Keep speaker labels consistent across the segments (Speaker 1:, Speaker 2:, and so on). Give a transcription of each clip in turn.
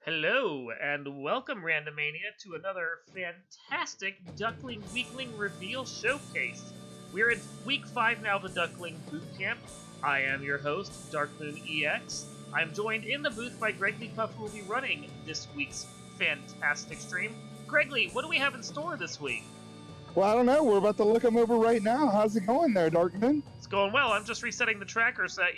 Speaker 1: Hello, and welcome, Randomania, to another fantastic Duckling Weekling Reveal Showcase. We're in week 5 now of the Duckling Bootcamp. I am your host, DarkmoonEX. I'm joined in the booth by Gregley Puff, who will be running this week's fantastic stream. Gregley, what do we have in store this week?
Speaker 2: Well, I don't know. We're about to look them over right now. How's it going there, Darkman?
Speaker 1: It's going well. I'm just resetting the tracker so that,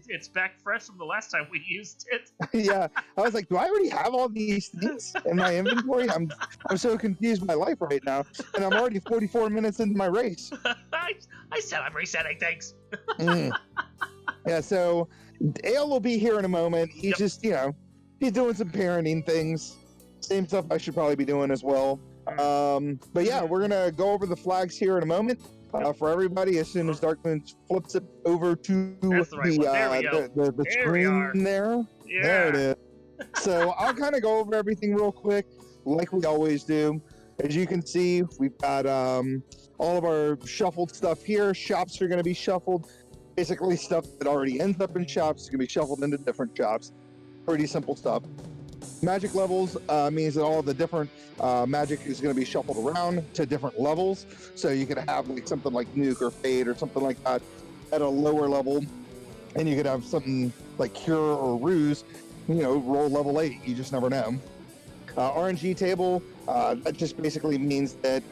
Speaker 1: it's back fresh from the last time we used it.
Speaker 2: Yeah, I was like, do I already have all these things in my inventory? I'm so confused by life right now, and I'm already 44 minutes into my race.
Speaker 1: I said I'm resetting things.
Speaker 2: Yeah, so Ale will be here in a moment. He's just, he's doing some parenting things. Same stuff I should probably be doing as well. But yeah, we're gonna go over the flags here in a moment. For everybody, as soon as Darkmoon flips it over to the screen there.
Speaker 1: Yeah.
Speaker 2: There it is. So I'll kind of go over everything real quick, like we always do. As you can see, we've got all of our shuffled stuff here. Shops are going to be shuffled. Basically, stuff that already ends up in shops is going to be shuffled into different shops. Pretty simple stuff. Magic levels means that all the different magic is going to be shuffled around to different levels. So you could have like something like Nuke or Fade or something like that at a lower level. And you could have something like Cure or Ruse, roll level 8. You just never know. RNG table, that just basically means that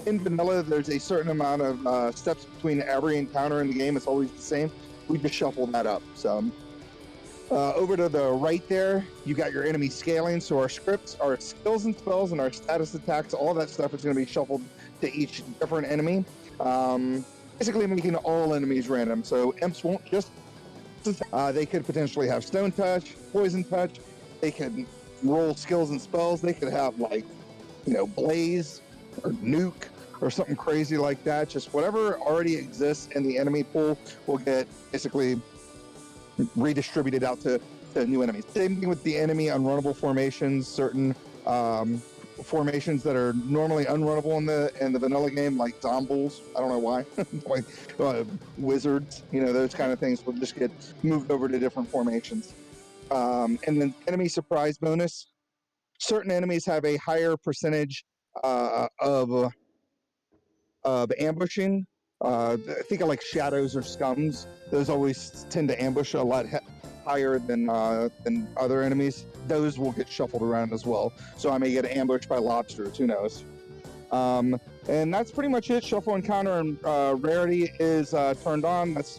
Speaker 2: in vanilla, there's a certain amount of steps between every encounter in the game. It's always the same. We just shuffle that up. So over to the right there, you got your enemy scaling. So our scripts, our skills and spells, and our status attacks, all that stuff is going to be shuffled to each different enemy. Basically making all enemies random. So imps won't just... they could potentially have Stone Touch, Poison Touch. They could roll skills and spells. They could have Blaze or Nuke or something crazy like that. Just whatever already exists in the enemy pool will get basically redistributed out to new enemies. Same thing with the enemy unrunnable formations. Certain formations that are normally unrunnable in the vanilla game, like zombies. I don't know why. Like wizards, those kind of things will just get moved over to different formations. And then enemy surprise bonus. Certain enemies have a higher percentage of ambushing. Think of like shadows or scums. Those always tend to ambush a lot higher than other enemies. Those will get shuffled around as well. So I may get ambushed by lobsters. Who knows? And that's pretty much it. Shuffle encounter and rarity is turned on. That's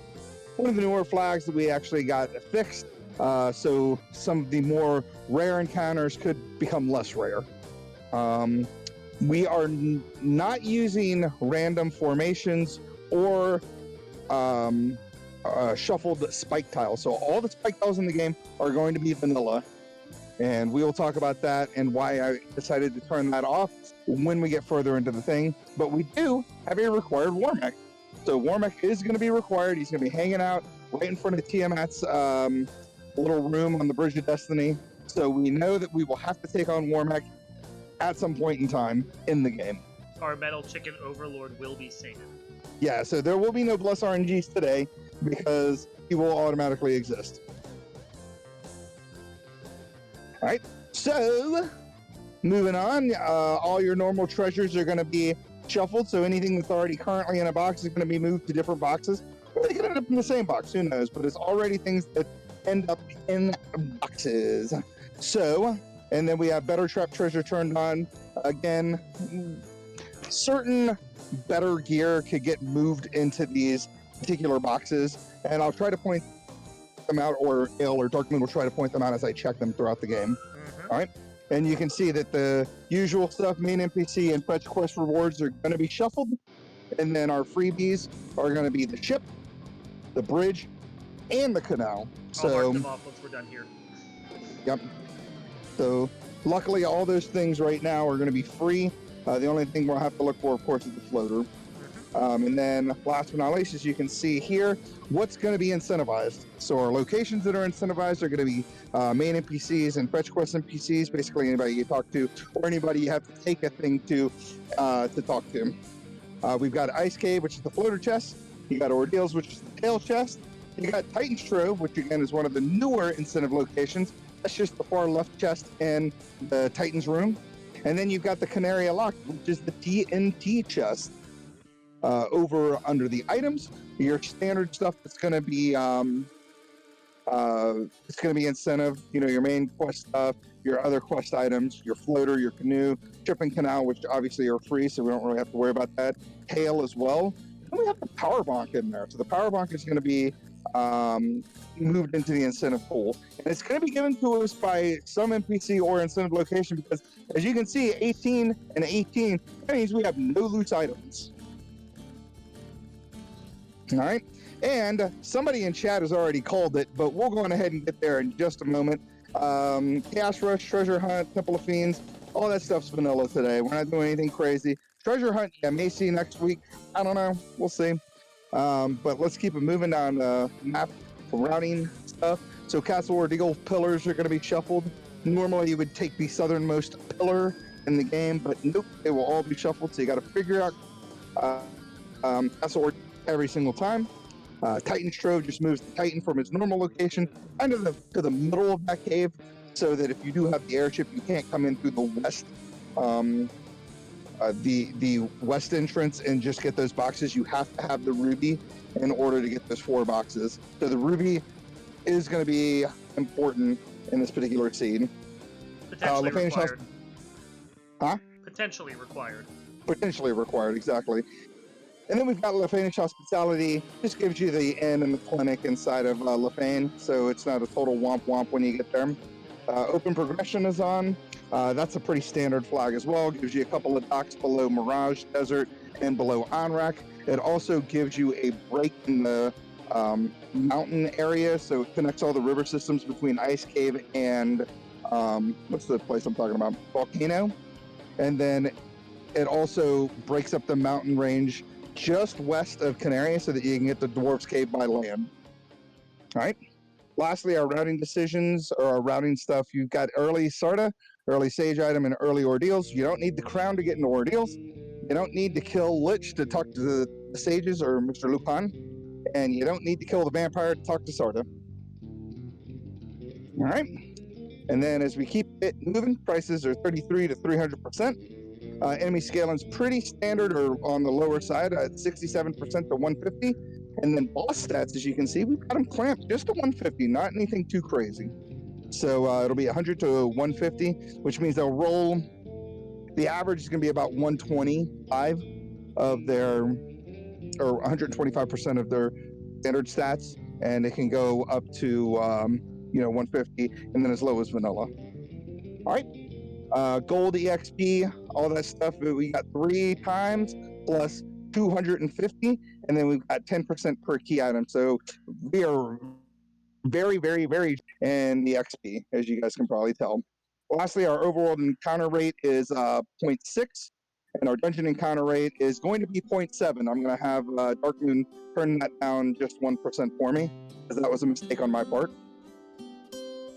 Speaker 2: one of the newer flags that we actually got fixed. So some of the more rare encounters could become less rare. We are not using random formations or shuffled spike tiles. So all the spike tiles in the game are going to be vanilla. And we will talk about that and why I decided to turn that off when we get further into the thing. But we do have a required Warmech. So Warmech is going to be required. He's going to be hanging out right in front of Tiamat's little room on the Bridge of Destiny. So we know that we will have to take on Warmech at some point in time in the game.
Speaker 1: Our Metal Chicken Overlord will be Satan.
Speaker 2: Yeah, so there will be no Bless RNGs today because he will automatically exist. All right, so moving on, all your normal treasures are going to be shuffled. So anything that's already currently in a box is going to be moved to different boxes. Or they could end up in the same box, who knows? But it's already things that end up in boxes. So... And then we have Better Trap Treasure turned on. Again, certain better gear could get moved into these particular boxes. And I'll try to point them out, or Ale or Darkmoon will try to point them out as I check them throughout the game. Mm-hmm. All right? And you can see that the usual stuff, main NPC and fetch quest rewards, are going to be shuffled. And then our freebies are going to be the ship, the bridge, and the canal.
Speaker 1: I'll mark them off once we're done here.
Speaker 2: Yep. So luckily all those things right now are going to be free. The only thing we'll have to look for, of course, is the floater. And then last but not least, as you can see here, what's going to be incentivized. So our locations that are incentivized are going to be main NPCs and fetch quest NPCs, basically anybody you talk to or anybody you have to take a thing to talk to. We've got Ice Cave, which is the floater chest. You got Ordeals, which is the tail chest. You got Titan's Trove, which again is one of the newer incentive locations. That's just the far left chest in the Titan's room. And then you've got the Canaria Lock, which is the TNT chest. Over under the items, your standard stuff that's going to be it's going to be incentive. You know, your main quest stuff, your other quest items, your floater, your canoe, ship and canal, which obviously are free, so we don't really have to worry about that. Hail as well. And we have the power bonk in there, so the power bonk is going to be moved into the incentive pool, and it's going to be given to us by some NPC or incentive location, because as you can see, 18 and 18, that means we have no loose items. All right, and somebody in chat has already called it, but we'll go on ahead and get there in just a moment. Chaos Rush, Treasure Hunt, Temple of Fiends, all that stuff's vanilla today. We're not doing anything crazy. Treasure Hunt, I may see next week. I don't know. We'll see. But let's keep it moving on the map routing stuff. So Castle Ordeal pillars are going to be shuffled. Normally you would take the southernmost pillar in the game, but nope, they will all be shuffled. So you got to figure out Castle Ordeal every single time. Titan's Trove just moves the Titan from its normal location kind of to the middle of that cave, so that if you do have the airship, you can't come in through the west, the west entrance and just get those boxes. You have to have the ruby in order to get those 4 boxes. So the ruby is going to be important in this particular scene.
Speaker 1: Potentially required.
Speaker 2: Huh?
Speaker 1: Potentially required.
Speaker 2: Potentially required, exactly. And then we've got Lefanish Hospitality. Just gives you the inn and the clinic inside of Lefane, so it's not a total womp when you get there. Open Progression is on. That's a pretty standard flag as well. Gives you a couple of docks below Mirage Desert and below Onrak. It also gives you a break in the mountain area, so it connects all the river systems between Ice Cave and what's the place I'm talking about? Volcano. And then it also breaks up the mountain range just west of Canaria, so that you can get the Dwarf's Cave by land. All right. Lastly, our routing decisions or our routing stuff. You've got early Sarda, early Sage item, and early Ordeals. You don't need the crown to get into Ordeals. You don't need to kill Lich to talk to the Sages or Mr. Lupin. And you don't need to kill the Vampire to talk to Sarda. All right. And then as we keep it moving, prices are 33 to 300%. Enemy scaling's pretty standard or on the lower side at 67% to 150. And then boss stats, as you can see, we've got them clamped just to 150, not anything too crazy. So it'll be 100 to 150, which means they'll roll. The average is going to be about 125 of their, or 125% of their standard stats, and it can go up to 150, and then as low as vanilla. All right. Gold EXP, all that stuff, we got 3 times plus 250, and then we've got 10% per key item. So we are very, very, very in the XP, as you guys can probably tell. Lastly, our overworld encounter rate is 0.6, and our dungeon encounter rate is going to be 0.7. I'm going to have Dark Moon turn that down just 1% for me, because that was a mistake on my part.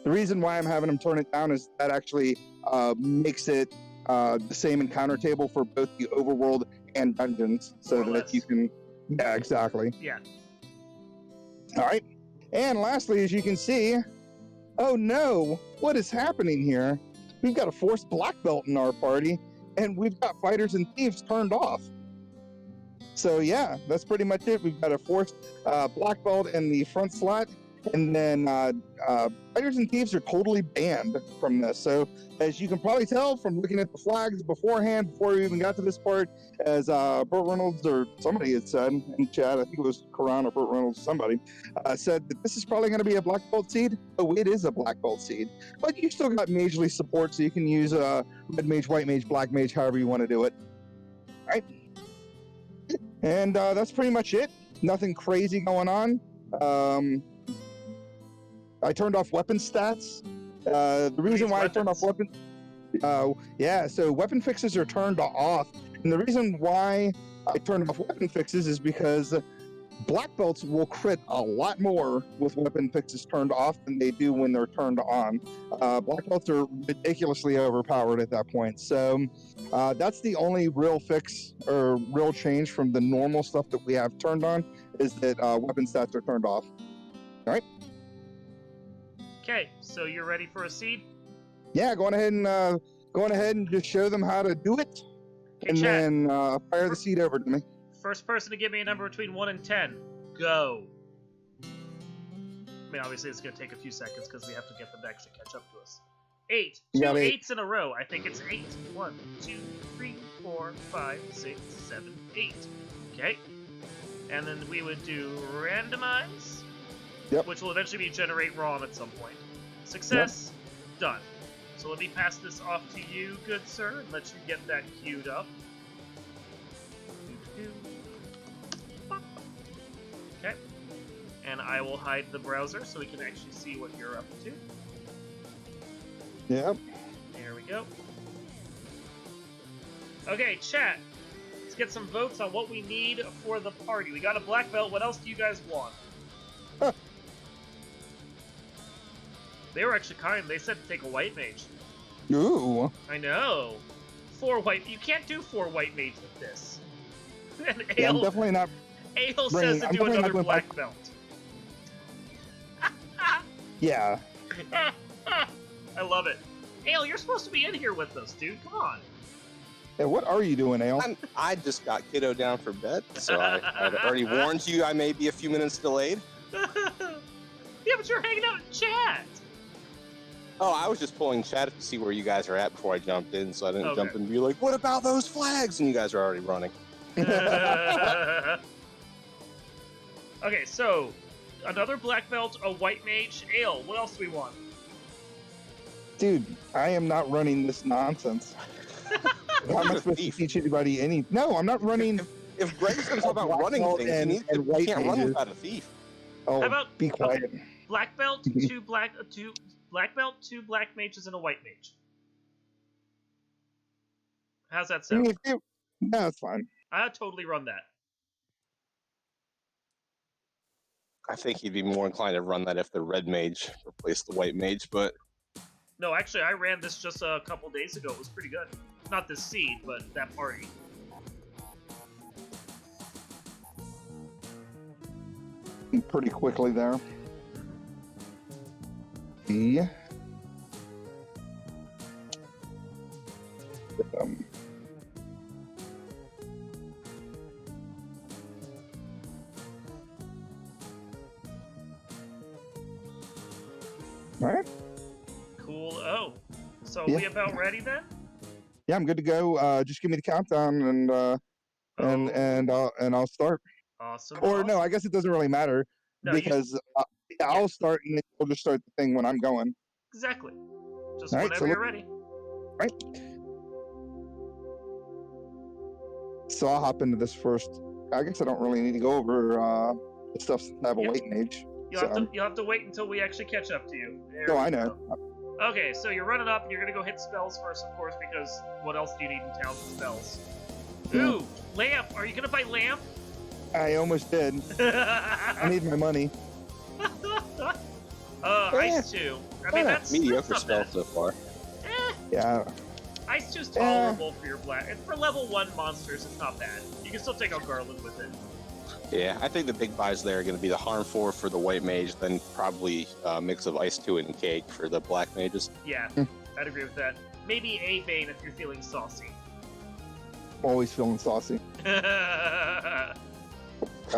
Speaker 2: The reason why I'm having them turn it down is that actually makes it the same encounter table for both the overworld and dungeons, so that you can, yeah, exactly.
Speaker 1: Yeah.
Speaker 2: All right. And lastly, as you can see, oh no, what is happening here? We've got a forced black belt in our party, and we've got fighters and thieves turned off. So yeah, that's pretty much it. We've got a forced black belt in the front slot, and then fighters and thieves are totally banned from this. So as you can probably tell from looking at the flags beforehand, before we even got to this part, as Burt Reynolds or somebody had said in chat, I think it was Karan or Burt Reynolds, somebody said that this is probably going to be a black belt seed. Oh, it is a black belt seed, but you still got magely support, so you can use red mage, white mage, black mage, however you want to do it. All right, and that's pretty much it. Nothing crazy going on. I turned off weapon stats. The reason why I turned off weapon, so weapon fixes are turned off, and the reason why I turned off weapon fixes is because black belts will crit a lot more with weapon fixes turned off than they do when they're turned on. Black belts are ridiculously overpowered at that point, so that's the only real fix or real change from the normal stuff that we have turned on, is that weapon stats are turned off. right.
Speaker 1: Okay, so you're ready for a seed?
Speaker 2: Yeah, going ahead and just show them how to do it,
Speaker 1: Okay,
Speaker 2: and
Speaker 1: chat.
Speaker 2: then fire the seed over to me.
Speaker 1: First person to give me a number between 1 and 10. Go. I mean, obviously it's going to take a few seconds because we have to get them to actually catch up to us. 8.
Speaker 2: You
Speaker 1: Two
Speaker 2: got 8.
Speaker 1: 8s in a row. I think it's 8. 1, 2, 3, 4, 5, 6, 7, 8. Okay. And then we would do randomize.
Speaker 2: Yep.
Speaker 1: Which will eventually be generate ROM at some point. Success. Yep. Done. So let me pass this off to you, good sir, and let you get that queued up. Okay. And I will hide the browser so we can actually see what you're up to.
Speaker 2: Yep.
Speaker 1: There we go. Okay, chat. Let's get some votes on what we need for the party. We got a black belt. What else do you guys want?
Speaker 2: Huh.
Speaker 1: They were actually kind. They said to take a white mage.
Speaker 2: Ooh.
Speaker 1: I know. 4 white. You can't do 4 white mages with this. And
Speaker 2: Yeah, I'm
Speaker 1: Ale,
Speaker 2: definitely not.
Speaker 1: Ale says to
Speaker 2: I'm
Speaker 1: do
Speaker 2: definitely
Speaker 1: another
Speaker 2: not going
Speaker 1: black
Speaker 2: back.
Speaker 1: belt.
Speaker 2: Yeah.
Speaker 1: I love it. Ale, you're supposed to be in here with us, dude. Come on.
Speaker 2: Hey, what are you doing, Ale?
Speaker 3: I just got kiddo down for bed, so I'd already warned you I may be a few minutes delayed.
Speaker 1: Yeah, but you're hanging out in chat.
Speaker 3: Oh, I was just pulling chat to see where you guys are at before I jumped in, so I didn't jump in and be like, what about those flags? And you guys are already running.
Speaker 1: Okay, so another black belt, a white mage, Ale. What else do we want?
Speaker 2: Dude, I am not running this nonsense. How am I supposed to teach anybody any? No, I'm not running.
Speaker 3: If Greg's going to talk about running things, you can't run without a thief.
Speaker 2: Oh,
Speaker 1: How about,
Speaker 2: be quiet.
Speaker 1: Okay, black belt, two black mages, and a white mage. How's that sound?
Speaker 2: No, it's fine.
Speaker 1: I'd totally run that.
Speaker 3: I think he'd be more inclined to run that if the red mage replaced the white mage, but...
Speaker 1: No, actually, I ran this just a couple days ago. It was pretty good. Not this seed, but that party.
Speaker 2: Pretty quickly there. Yeah. All right.
Speaker 1: Cool. Oh, so
Speaker 2: Yeah.
Speaker 1: we about ready then?
Speaker 2: Yeah, I'm good to go. Just give me the countdown and I'll start.
Speaker 1: Awesome.
Speaker 2: Or no, I guess it doesn't really matter because I'll start and we'll just start the thing when I'm going.
Speaker 1: Exactly. Just
Speaker 2: All right,
Speaker 1: whenever you're ready.
Speaker 2: Right. So I'll hop into this first. I guess I don't really need to go over the stuff since I have a white mage.
Speaker 1: You'll have to wait until we actually catch up to you.
Speaker 2: No, I know.
Speaker 1: Okay, so you're running up and you're gonna go hit spells first, of course, because what else do you need in town for spells? Ooh, lamp! Are you gonna buy lamp?
Speaker 2: I almost did. I need my money.
Speaker 1: Ice 2. I mean, that's
Speaker 3: mediocre
Speaker 1: not
Speaker 3: spell
Speaker 1: bad.
Speaker 3: so far.
Speaker 2: Yeah.
Speaker 1: Ice 2's tolerable for your black. And for level 1 monsters, it's not bad. You can still take out Garland with it.
Speaker 3: Yeah, I think the big buys there are going to be the Harm 4 for the white mage, then probably a mix of Ice 2 and Cake for the black mages.
Speaker 1: Yeah, I'd agree with that. Maybe a Bane if you're feeling saucy.
Speaker 2: Always feeling saucy. Got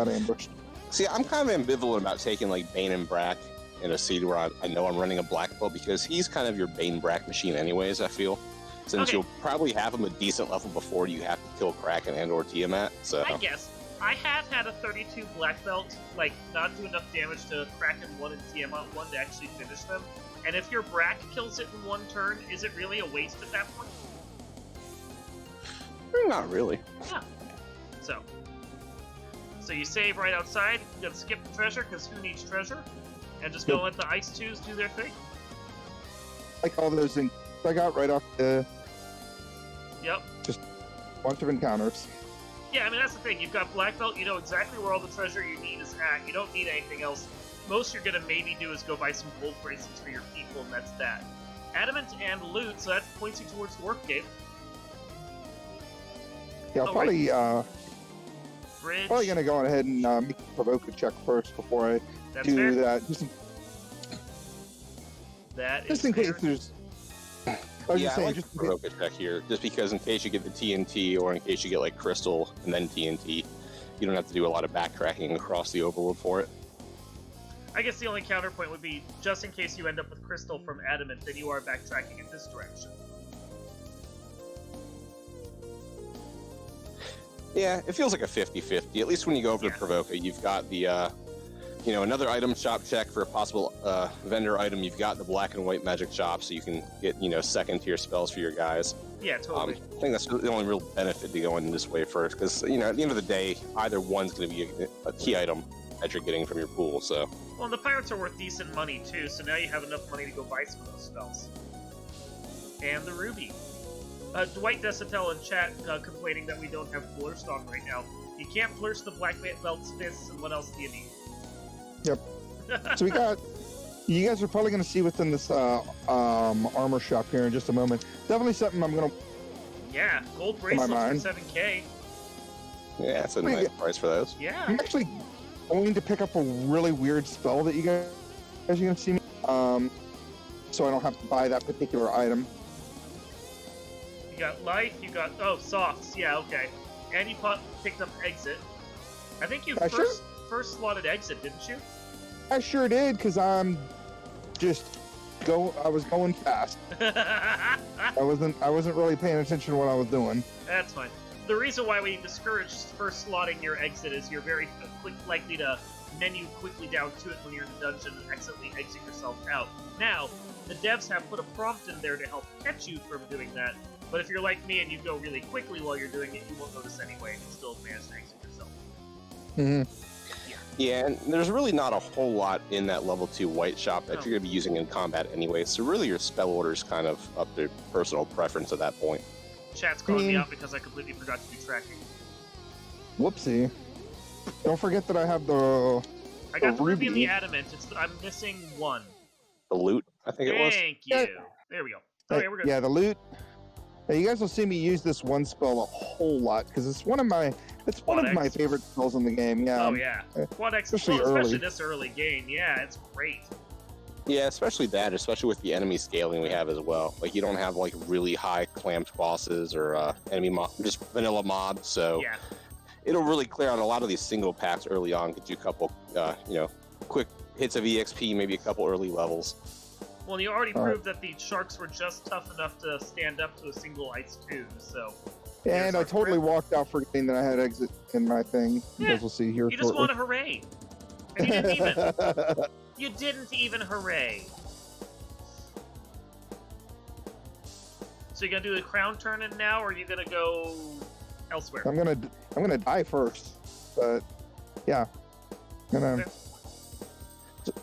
Speaker 2: ambushed.
Speaker 3: See, I'm kind of ambivalent about taking like Bane and Brack in a seed where I know I'm running a black belt because he's kind of your Bane Brack machine anyways, I feel. Since you'll probably have him a decent level before you have to kill Kraken and or Tiamat, so...
Speaker 1: I guess. I have had a 32 black belt, like, not do enough damage to Kraken 1 and Tiamat 1 to actually finish them. And if your Brack kills it in one turn, is it really a waste at that point?
Speaker 3: Not really.
Speaker 1: Yeah. So you save right outside, you gotta skip the treasure, because who needs treasure? And just go let the Ice 2s do their thing.
Speaker 2: Like all those things I got right off the...
Speaker 1: Yep.
Speaker 2: Just a bunch of encounters.
Speaker 1: Yeah, I mean, that's the thing. You've got Black Belt, you know exactly where all the treasure you need is at. You don't need anything else. Most you're going to maybe do is go buy some gold bracelets for your people, and that's that. Adamant and loot, so that points you towards the work gate.
Speaker 2: Yeah,
Speaker 1: Bridge.
Speaker 2: probably going to go ahead and make a provoke a check first before I
Speaker 1: That's
Speaker 2: do
Speaker 1: fair.
Speaker 2: that.
Speaker 1: That
Speaker 2: Just
Speaker 1: is
Speaker 2: in case
Speaker 1: fair.
Speaker 2: there's. I was
Speaker 3: Yeah,
Speaker 2: just
Speaker 3: I
Speaker 2: saying,
Speaker 3: like
Speaker 2: just
Speaker 3: the provoke check here, just because in case you get the TNT or in case you get like Crystal and then TNT, you don't have to do a lot of backtracking across the overworld for it.
Speaker 1: I guess the only counterpoint would be just in case you end up with Crystal from Adamant, then you are backtracking in this direction.
Speaker 3: Yeah, it feels like a 50-50. At least when you go over
Speaker 1: Yeah.
Speaker 3: to Provoca, you've got the, another item shop check for a possible vendor item. You've got the black and white magic shop, so you can get, second tier spells for your guys.
Speaker 1: Yeah, totally.
Speaker 3: I think that's the only real benefit to going this way first, because, at the end of the day, either one's going to be a key item that you're getting from your pool, so.
Speaker 1: Well, and the pirates are worth decent money too, so now you have enough money to go buy some of those spells. And the ruby. Dwight Desatel in chat complaining that we don't have Flurst on right now. You can't Flurst the Black Belt's fists, and what else do you need?
Speaker 2: Yep. So we got. You guys are probably going to see within this armor shop here in just a moment. Definitely something I'm going to.
Speaker 1: Yeah, gold
Speaker 2: my
Speaker 1: bracelets
Speaker 2: mind.
Speaker 1: for 7K.
Speaker 3: Yeah, that's a
Speaker 2: Wait,
Speaker 3: nice price for those.
Speaker 1: Yeah.
Speaker 2: I'm actually going to pick up a really weird spell that you guys are going to see me. So I don't have to buy that particular item.
Speaker 1: You got life, you got... Oh, softs. Yeah, okay. And you picked up exit. I think you
Speaker 2: I
Speaker 1: first slotted exit, didn't you?
Speaker 2: I sure did, because I'm just I was going fast. I wasn't really paying attention to what I was doing.
Speaker 1: That's fine. The reason why we discourage first slotting your exit is you're very likely to menu quickly down to it when you're in the dungeon and accidentally exit yourself out. Now, the devs have put a prompt in there to help catch you from doing that, but if you're like me and you go really quickly while you're doing it, you won't notice anyway, and you still manage to exit yourself.
Speaker 2: Mm-hmm.
Speaker 3: Yeah, and there's really not a whole lot in that level 2 white shop that
Speaker 1: No.
Speaker 3: you're going to be using in combat anyway, so really your spell order's kind of up to personal preference at that point.
Speaker 1: Chat's calling me out because I completely forgot to do tracking.
Speaker 2: Whoopsie. Don't forget that I have the.
Speaker 1: I got the ruby and
Speaker 2: ruby.
Speaker 1: the adamant. I'm missing one.
Speaker 3: The loot, I think it was.
Speaker 1: Thank you. There we go. Okay, we're good.
Speaker 2: Yeah, the loot. Yeah, you guys will see me use this one spell a whole lot because it's one of my favorite spells in the game. Yeah.
Speaker 1: Oh yeah. Quad X,
Speaker 2: especially
Speaker 1: especially
Speaker 2: early.
Speaker 1: this early game. Yeah, it's great.
Speaker 3: Yeah, especially with the enemy scaling we have as well. Like, you don't have, like, really high clamped bosses or enemy just vanilla mobs, so
Speaker 1: Yeah.
Speaker 3: it'll really clear out a lot of these single packs early on, get you a couple, quick hits of EXP, maybe a couple early levels.
Speaker 1: Well, you already proved that the sharks were just tough enough to stand up to a single ice tube, so...
Speaker 2: And I totally walked out forgetting that I had exit in my thing. You guys will see here
Speaker 1: You just
Speaker 2: shortly.
Speaker 1: want a hooray. And you didn't even hooray. So you gonna do the crown turn-in now, or are you gonna go elsewhere?
Speaker 2: I'm gonna die first, but yeah,
Speaker 1: Okay.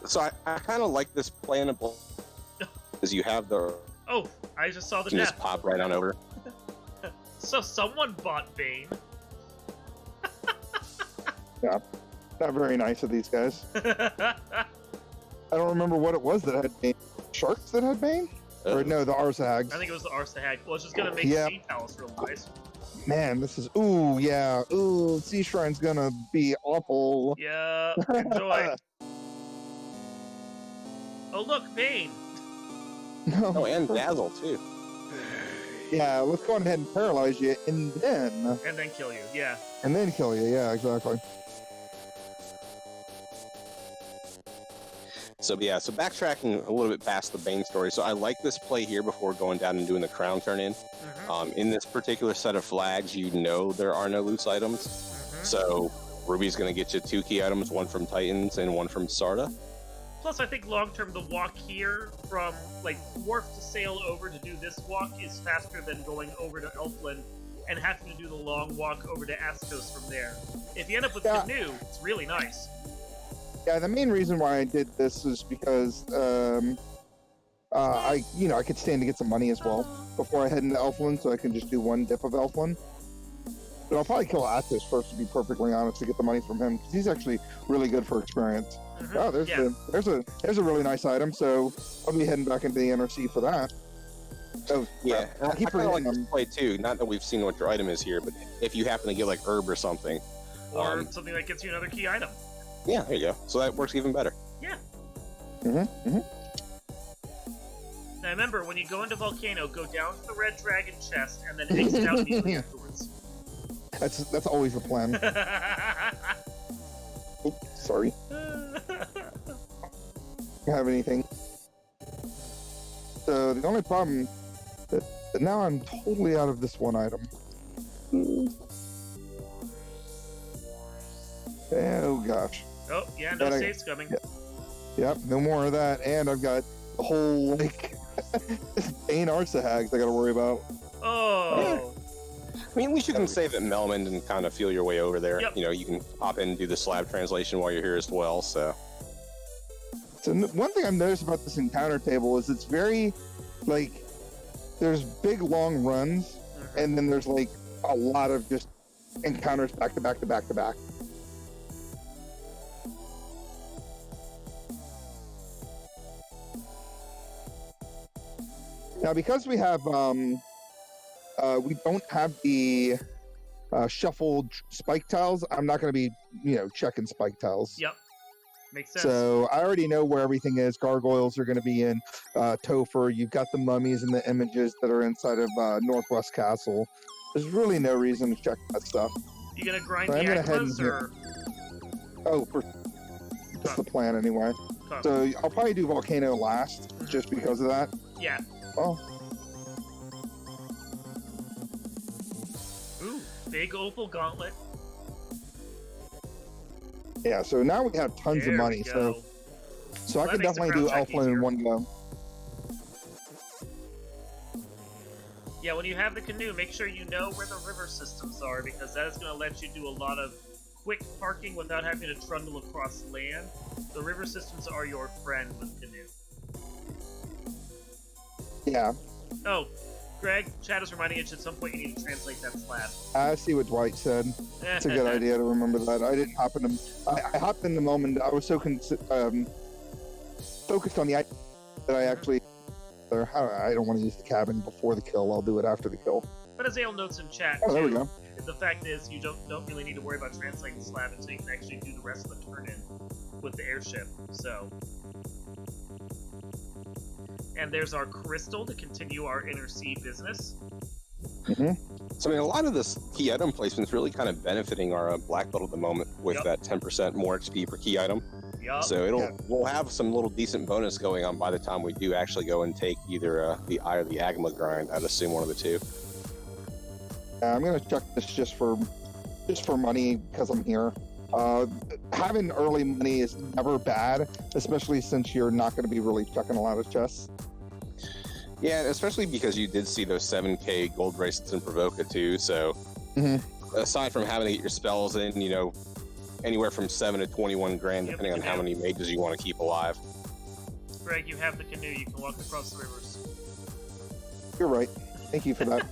Speaker 3: So I kind of like this plan because you have the...
Speaker 1: Oh, I just saw the
Speaker 3: You just
Speaker 1: death.
Speaker 3: pop right on over.
Speaker 1: So someone bought Bane.
Speaker 2: yeah, not very nice of these guys. I don't remember what it was that had Bane. Sharks that had Bane? Or no, the Arsahags.
Speaker 1: I think it was the Arsahag. Well, it's just gonna make
Speaker 2: Yeah.
Speaker 1: Sea Palace real nice.
Speaker 2: Man, this is Sea Shrine's gonna be awful.
Speaker 1: Yeah, enjoy. Oh look, Bane.
Speaker 3: Oh, and Dazzle, too.
Speaker 2: Yeah, let's go ahead and paralyze you and then
Speaker 1: Kill you, yeah.
Speaker 2: kill you. Yeah, exactly.
Speaker 3: So backtracking a little bit past the Bane story. So I like this play here before going down and doing the crown turn-in.
Speaker 1: Mm-hmm.
Speaker 3: In this particular set of flags, there are no loose items.
Speaker 1: Mm-hmm.
Speaker 3: So Ruby's going to get you 2 key items, one from Titans and one from Sarda.
Speaker 1: Plus, I think long-term, the walk here from, like, Wharf to sail over to do this walk is faster than going over to Elfland and having to do the long walk over to Astos from there. If you end up with Canoe, it's really nice.
Speaker 2: Yeah, the main reason why I did this is because I could stand to get some money as well before I head into Elfland, so I can just do one dip of Elfland. But I'll probably kill Athos first, to be perfectly honest, to get the money from him, because he's actually really good for experience.
Speaker 1: Mm-hmm.
Speaker 2: Oh, there's a really nice item, so I'll be heading back into the NRC for that. Oh,
Speaker 3: Yeah,
Speaker 2: I keep
Speaker 3: I kind of like
Speaker 2: forgetting
Speaker 3: this play too. Not that we've seen what your item is here, but if you happen to get like herb or something,
Speaker 1: Or something that gets you another key item.
Speaker 3: Yeah, there you go. So that works even better.
Speaker 1: Yeah.
Speaker 2: Mm-hmm.
Speaker 1: Now remember, when you go into Volcano, go down to the Red Dragon chest and then exit out immediately afterwards.
Speaker 2: That's always the plan. Oops, sorry. Don't have anything. So the only problem that now I'm totally out of this one item. Oh gosh.
Speaker 1: Oh, yeah, no safes coming.
Speaker 2: Yep, no more of that. And I've got the whole, like, Bane Arsa hags I gotta worry about.
Speaker 1: Oh.
Speaker 3: I mean, at least you can save at Melmond and kind of feel your way over there.
Speaker 1: Yep.
Speaker 3: You know, you can hop in and do the slab translation while you're here as well, so.
Speaker 2: So one thing I've noticed about this encounter table is it's very, like, there's big long runs, and then there's, like, a lot of just encounters back to back to back to back. Now, because we have, we don't have the shuffled spike tiles, I'm not going to be, checking spike tiles.
Speaker 1: Yep. Makes sense.
Speaker 2: So I already know where everything is. Gargoyles are going to be in Topher. You've got the mummies and the images that are inside of Northwest Castle. There's really no reason to check that stuff.
Speaker 1: You gonna grind
Speaker 2: So
Speaker 1: the
Speaker 2: I'm gonna head in
Speaker 1: Aquas,
Speaker 2: here.
Speaker 1: or?
Speaker 2: Oh, that's the plan anyway. So I'll probably do Volcano last, just because of that.
Speaker 1: Yeah.
Speaker 2: Oh.
Speaker 1: Ooh, big opal gauntlet.
Speaker 2: Yeah, so now we have tons
Speaker 1: There
Speaker 2: of money.
Speaker 1: we go.
Speaker 2: So I
Speaker 1: That
Speaker 2: could
Speaker 1: makes the
Speaker 2: definitely do
Speaker 1: crouch check
Speaker 2: Elfland in
Speaker 1: easier.
Speaker 2: one go.
Speaker 1: Yeah, when you have the canoe, make sure you know where the river systems are, because that is going to let you do a lot of quick parking without having to trundle across land. The river systems are your friend with canoe.
Speaker 2: Yeah,
Speaker 1: Oh, Greg, chat is reminding you at some point you need to translate that slab.
Speaker 2: I see what Dwight said. It's a good idea to remember that. I didn't hop in I hopped in the moment. I was so focused on the idea that I actually. I don't want to use the cabin before the kill. I'll do it after the kill.
Speaker 1: But as Ale notes in chat,
Speaker 2: Oh, there we
Speaker 1: too,
Speaker 2: go.
Speaker 1: the fact is you don't really need to worry about translating the slab until you can actually do the rest of the turn-in with the airship. So, and there's our crystal to continue our inner sea business.
Speaker 3: So, I mean, a lot of this key item placement is really kind of benefiting our black belt at the moment with that 10% more XP per key item.
Speaker 1: Yup.
Speaker 3: So we'll have some little decent bonus going on by the time we do actually go and take either the Eye or the Agma grind. I'd assume one of the two.
Speaker 2: I'm gonna check this just for money because I'm here. Having early money is never bad, especially since you're not going to be really checking a lot of chests.
Speaker 3: Yeah, especially because you did see those 7k gold bracelets in Provoca too. So aside from having to get your spells in, anywhere from 7 to 21 grand, depending on how many mages you want to keep alive.
Speaker 1: Greg, you have the canoe. You can walk across the rivers.
Speaker 2: You're right. Thank you for that.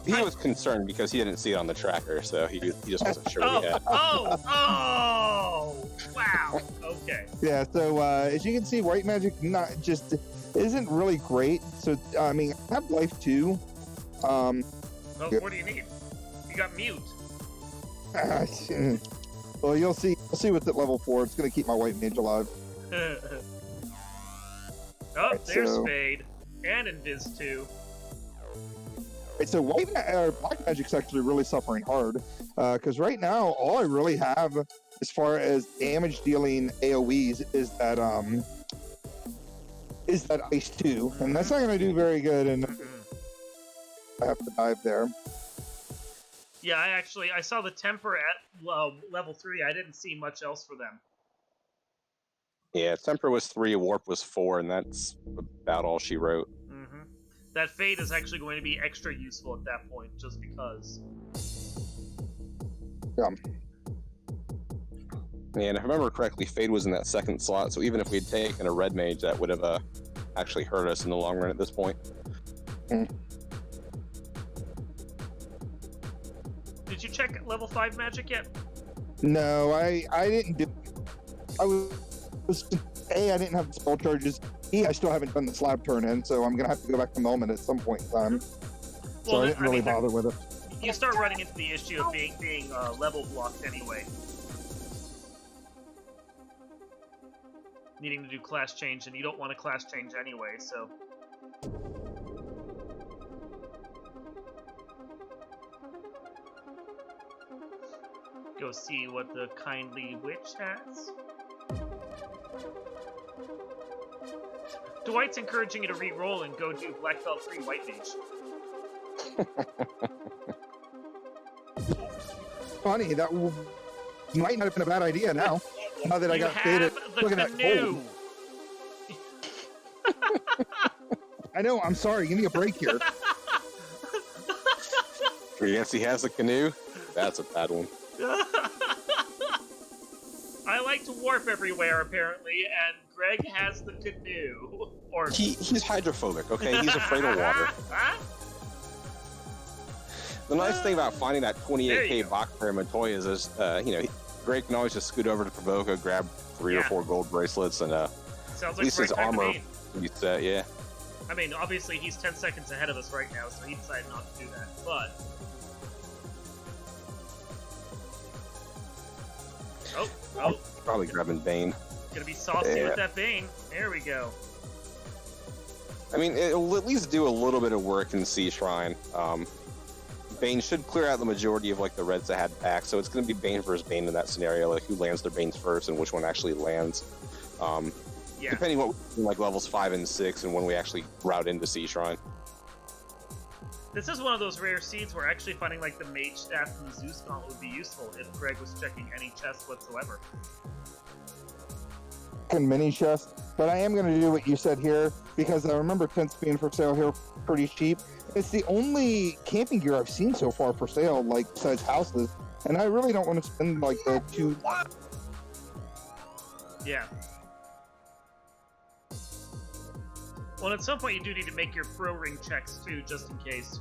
Speaker 3: He was concerned because he didn't see it on the tracker, so he just wasn't sure what he had.
Speaker 1: Oh! Wow. Okay.
Speaker 2: Yeah. So as you can see, white magic isn't really great. So I mean, I have life 2.
Speaker 1: Well, what do you need? You got mute.
Speaker 2: Well, you'll see what's at level 4. It's going to keep my white mage alive.
Speaker 1: There's
Speaker 2: so-
Speaker 1: Spade. And Invis 2.
Speaker 2: Right, so black magic's actually really suffering hard because right now all I really have as far as damage dealing AoEs is that ice 2, and that's not going to do very good, and I have to dive there.
Speaker 1: Yeah, I saw the temper at level 3. I didn't see much else for them.
Speaker 3: Yeah, Temper was 3, Warp was 4, and that's about all she wrote.
Speaker 1: That Fade is actually going to be extra useful at that point, just because.
Speaker 2: Yeah.
Speaker 3: And if I remember correctly, Fade was in that second slot, so even if we'd taken a red mage, that would have actually hurt us in the long run at this point.
Speaker 1: Did you check level 5 magic yet?
Speaker 2: No, I didn't do. I didn't have the spell charges. I still haven't done the slab turn in, so I'm gonna have to go back to Melman at some point in time. So I didn't really bother with it.
Speaker 1: you start running into the issue of being level blocked anyway. Needing to do class change, and you don't want a class change anyway, so... Go see what the kindly witch has. Dwight's encouraging you to re-roll and go do Black Belt 3 White Mage.
Speaker 2: Funny, that might not have been a bad idea now. Now that I got faded. Look at that
Speaker 1: canoe.
Speaker 2: I know, I'm sorry. Give me a break here.
Speaker 3: Yancy has a canoe? That's a bad one.
Speaker 1: I like to warp everywhere, apparently, and Greg has the canoe. Or
Speaker 3: He's hydrophobic, okay? He's afraid of water. The nice thing about finding that 28k box pair of Matoyas is, Greg can always just scoot over to Provoca, grab 3 or 4 gold bracelets, and
Speaker 1: sounds like
Speaker 3: at least his armor is set, yeah.
Speaker 1: I mean, obviously he's 10 seconds ahead of us right now, so he decided not to do that, but... Oh.
Speaker 3: Probably grabbing Bane.
Speaker 1: Gonna be saucy with that Bane. There we go.
Speaker 3: I mean, it'll at least do a little bit of work in Sea Shrine. Bane should clear out the majority of like the reds that had back, so it's going to be Bane versus Bane in that scenario, like who lands their Banes first and which one actually lands. Depending what like levels 5 and 6 and when we actually route into Sea Shrine.
Speaker 1: This is one of those rare seeds where actually finding like the Mage Staff and the Zeus Gauntlet would be useful if Greg was checking any chests whatsoever.
Speaker 2: Mini chest, but I am going to do what you said here because I remember tents being for sale here pretty cheap. It's the only camping gear I've seen so far for sale, like besides houses, and I really don't want to spend like the two.
Speaker 1: Yeah. Well, at some point you do need to make your pro ring checks too, just in case.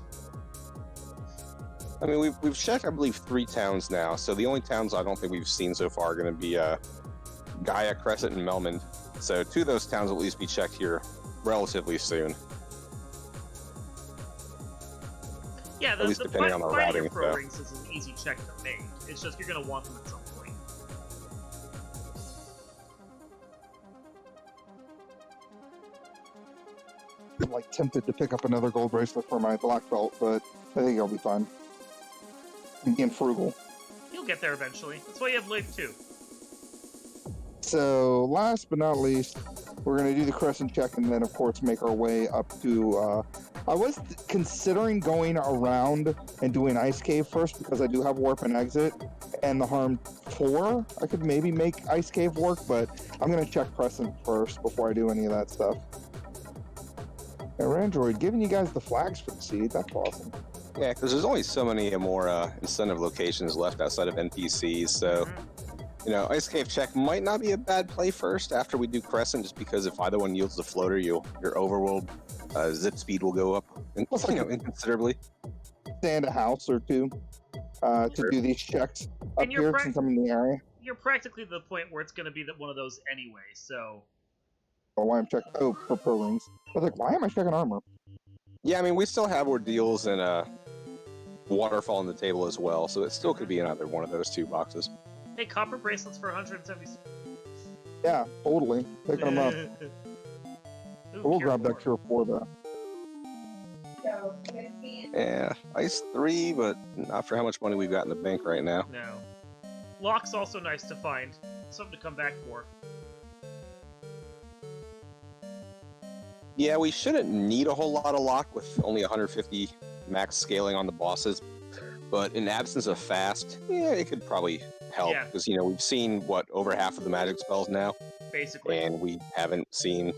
Speaker 3: I mean, we've checked, I believe, 3 towns now, so the only towns I don't think we've seen so far are going to be Gaia, Crescent, and Melmond. So 2 of those towns will at least be checked here relatively soon.
Speaker 1: Yeah,
Speaker 3: at least depending on the routing.
Speaker 1: Pro rings is an easy check to make. It's just you're going to want them at some point.
Speaker 2: I'm like tempted to pick up another gold bracelet for my black belt, but I think I'll be fine. I'm being frugal.
Speaker 1: You'll get there eventually. That's why you have life too.
Speaker 2: So, last but not least, we're going to do the Crescent check and then, of course, make our way up to... I was considering going around and doing Ice Cave first because I do have Warp and Exit. And the Harm 4, I could maybe make Ice Cave work, but I'm going to check Crescent first before I do any of that stuff. Android, giving you guys the flags for the seed. That's awesome.
Speaker 3: Yeah, because there's only so many more incentive locations left outside of NPCs, so... Ice Cave check might not be a bad play first after we do Crescent, just because if either one yields the floater, your overworld zip speed will go up inconsiderably.
Speaker 2: Stand a house or 2 to do these checks up here since I'm in the area.
Speaker 1: You're practically to the point where it's going to be one of those anyway, so...
Speaker 2: Oh, why I'm checking... Oh, for pro rings. I was like, why am I checking armor?
Speaker 3: Yeah, I mean, we still have ordeals and waterfall on the table as well, so it still could be in either one of those 2 boxes.
Speaker 1: Hey, copper bracelets for 170.
Speaker 2: Yeah, totally. Picking them up. We'll grab that cure for that.
Speaker 3: Yeah, Ice 3, but not for how much money we've got in the bank right now.
Speaker 1: No. Lock's also nice to find. Something to come back for.
Speaker 3: Yeah, we shouldn't need a whole lot of lock with only 150 max scaling on the bosses, but in absence of fast, it could probably help, because we've seen over half of the magic spells now,
Speaker 1: basically,
Speaker 3: and we haven't seen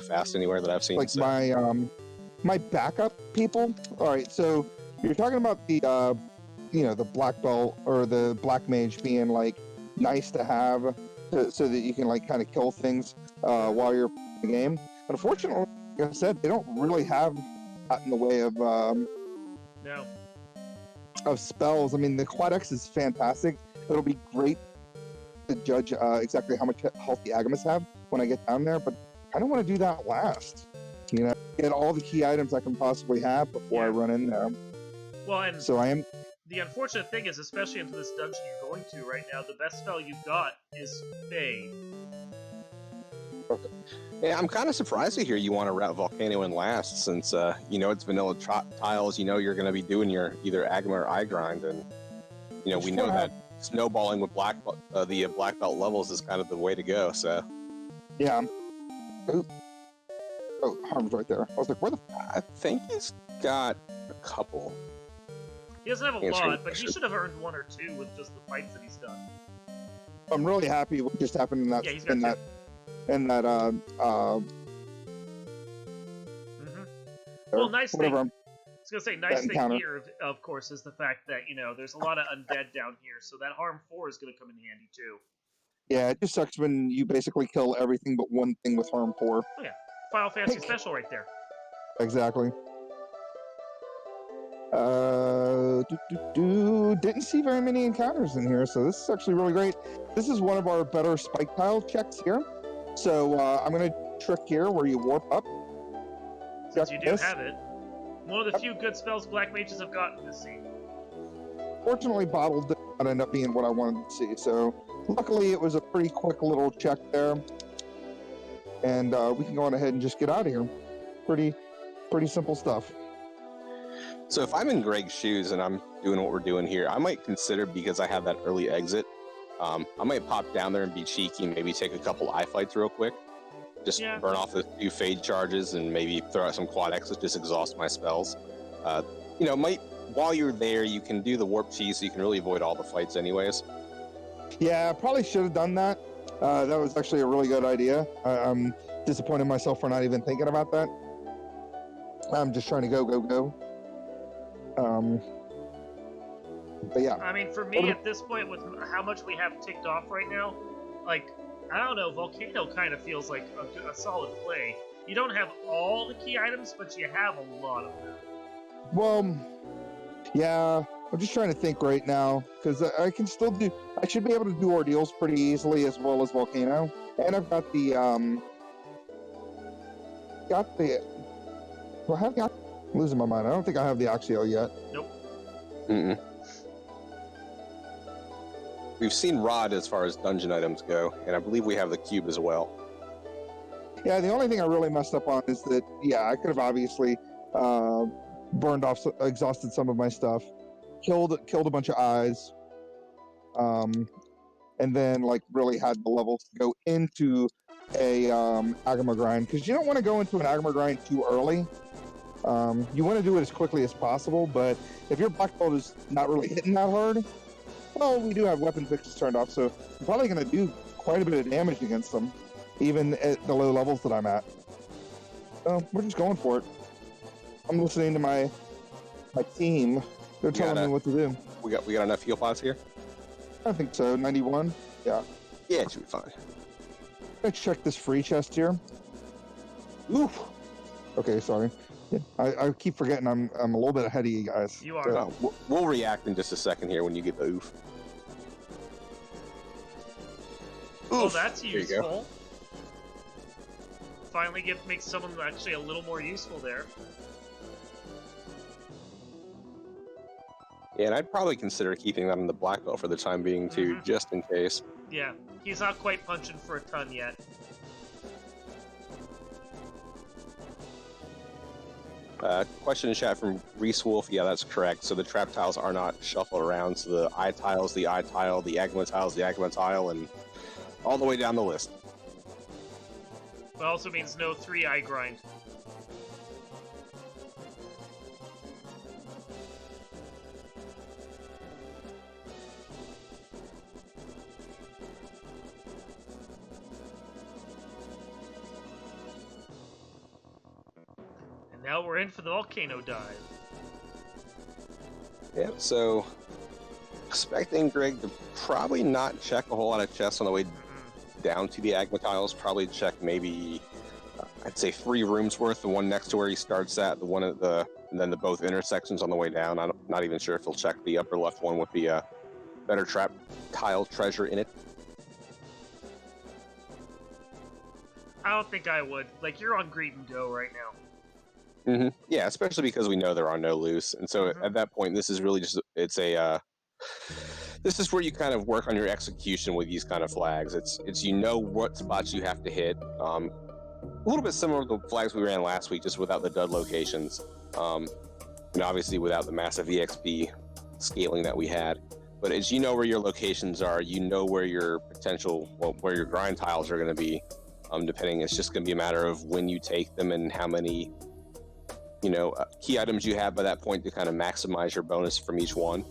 Speaker 3: fast anywhere that I've seen.
Speaker 2: Like my backup people. All right, so you're talking about the the black belt or the black mage being like nice to have, so that you can like kind of kill things while you're playing the game. Unfortunately, like I said, they don't really have that in the way of of spells. I mean, the Quad X is fantastic. It'll be great to judge exactly how much health the Agamists have when I get down there, but I don't want to do that last. Get all the key items I can possibly have before I run in there.
Speaker 1: Well, and
Speaker 2: so I am
Speaker 1: the unfortunate thing is, especially into this dungeon you're going to right now, the best spell you've got is Fade.
Speaker 3: Okay. Yeah, I'm kind of surprised to hear you want to route Volcano in last, since you know it's vanilla tiles. You know you're going to be doing your either Agma or I grind, and you know we know that snowballing with the black belt levels is kind of the way to go. So
Speaker 2: yeah. Oh, Harm's right there. I was like, where the?
Speaker 3: I think he's got a couple.
Speaker 1: He doesn't have a lot, but he should have earned 1 or 2 with just the fights that he's done.
Speaker 2: I'm really happy what just happened in that.
Speaker 1: Yeah, he's got 2. Well, nice thing. I was gonna say, nice thing here, of course, is the fact that there's a lot of undead down here, so that harm 4 is gonna come in handy too.
Speaker 2: Yeah, it just sucks when you basically kill everything but one thing with harm 4.
Speaker 1: Oh yeah, Final Fantasy special right there.
Speaker 2: Exactly. Didn't see very many encounters in here, so this is actually really great. This is one of our better spike tile checks here. So I'm gonna trick here where you warp up.
Speaker 1: Since you do have it, one of the few good spells black mages have gotten this scene.
Speaker 2: Fortunately, bottled did not end up being what I wanted to see, so luckily it was a pretty quick little check there, and we can go on ahead and just get out of here. Pretty simple stuff.
Speaker 3: So if I'm in Greg's shoes and I'm doing what we're doing here, I might consider, because I have that early exit, I might pop down there and be cheeky and maybe take a couple eye fights real quick. Just burn off the 2 fade charges and maybe throw out some quad X's, just exhaust my spells. While you're there, you can do the warp cheese, so you can really avoid all the fights anyways.
Speaker 2: Yeah, I probably should have done that. That was actually a really good idea. I'm disappointed myself for not even thinking about that. I'm just trying to go. But yeah.
Speaker 1: I mean, for me, at this point, with how much we have ticked off right now, like, I don't know, Volcano kind of feels like a solid play. You don't have all the key items, but you have a lot of them.
Speaker 2: Well, yeah, I'm just trying to think right now, because I should be able to do ordeals pretty easily as well as Volcano. And I've got the, well, I'm losing my mind. I don't think I have the Axio yet.
Speaker 1: Nope.
Speaker 3: Mm-mm. We've seen Rod as far as dungeon items go, and I believe we have the cube as well.
Speaker 2: Yeah, the only thing I really messed up on is that, I could have obviously exhausted some of my stuff, killed a bunch of eyes, and then really had the levels to go into a Agama grind, because you don't want to go into an Agama grind too early. You want to do it as quickly as possible, but if your black belt is not really hitting that hard, well, we do have weapon fixes turned off, so I'm probably going to do quite a bit of damage against them, even at the low levels that I'm at. So we're just going for it. I'm listening to my team. They're telling me what to do.
Speaker 3: We got enough heal pots here?
Speaker 2: I think so. 91. Yeah.
Speaker 3: Yeah, it should be fine.
Speaker 2: Let's check this free chest here. Oof. Okay, sorry. Yeah, I keep forgetting I'm a little bit ahead of you guys.
Speaker 1: You are.
Speaker 3: We'll react in just a second here when you get the oof.
Speaker 1: Oh, that's useful. Finally makes someone actually a little more useful there.
Speaker 3: Yeah, and I'd probably consider keeping that in the black belt for the time being too, just in case.
Speaker 1: Yeah, he's not quite punching for a ton yet.
Speaker 3: Question in chat from Reese Wolf. Yeah, that's correct. So the trap tiles are not shuffled around. So the eye tiles, the eye tile, the Agma tiles, the Agma tile, and all the way down the list.
Speaker 1: It also means no 3-eye grind. Now we're in for the volcano dive.
Speaker 3: Yeah, so expecting Greg to probably not check a whole lot of chests on the way down to the Agma tiles. Probably check maybe, I'd say 3 rooms worth. The one next to where he starts at, the one at and then the both intersections on the way down. I'm not even sure if he'll check the upper left one with the better trap tile treasure in it.
Speaker 1: I don't think I would. Like, you're on greed and go right now.
Speaker 3: Yeah, especially because we know there are no loose, and so at that point, this is really just this is where you kind of work on your execution with these kind of flags. It's you know what spots you have to hit. A little bit similar to the flags we ran last week, just without the dud locations, and obviously without the massive EXP scaling that we had. But as you know where your locations are, you know where your where your grind tiles are going to be. Depending, it's just going to be a matter of when you take them and how many, key items you have by that point to kind of maximize your bonus from each one.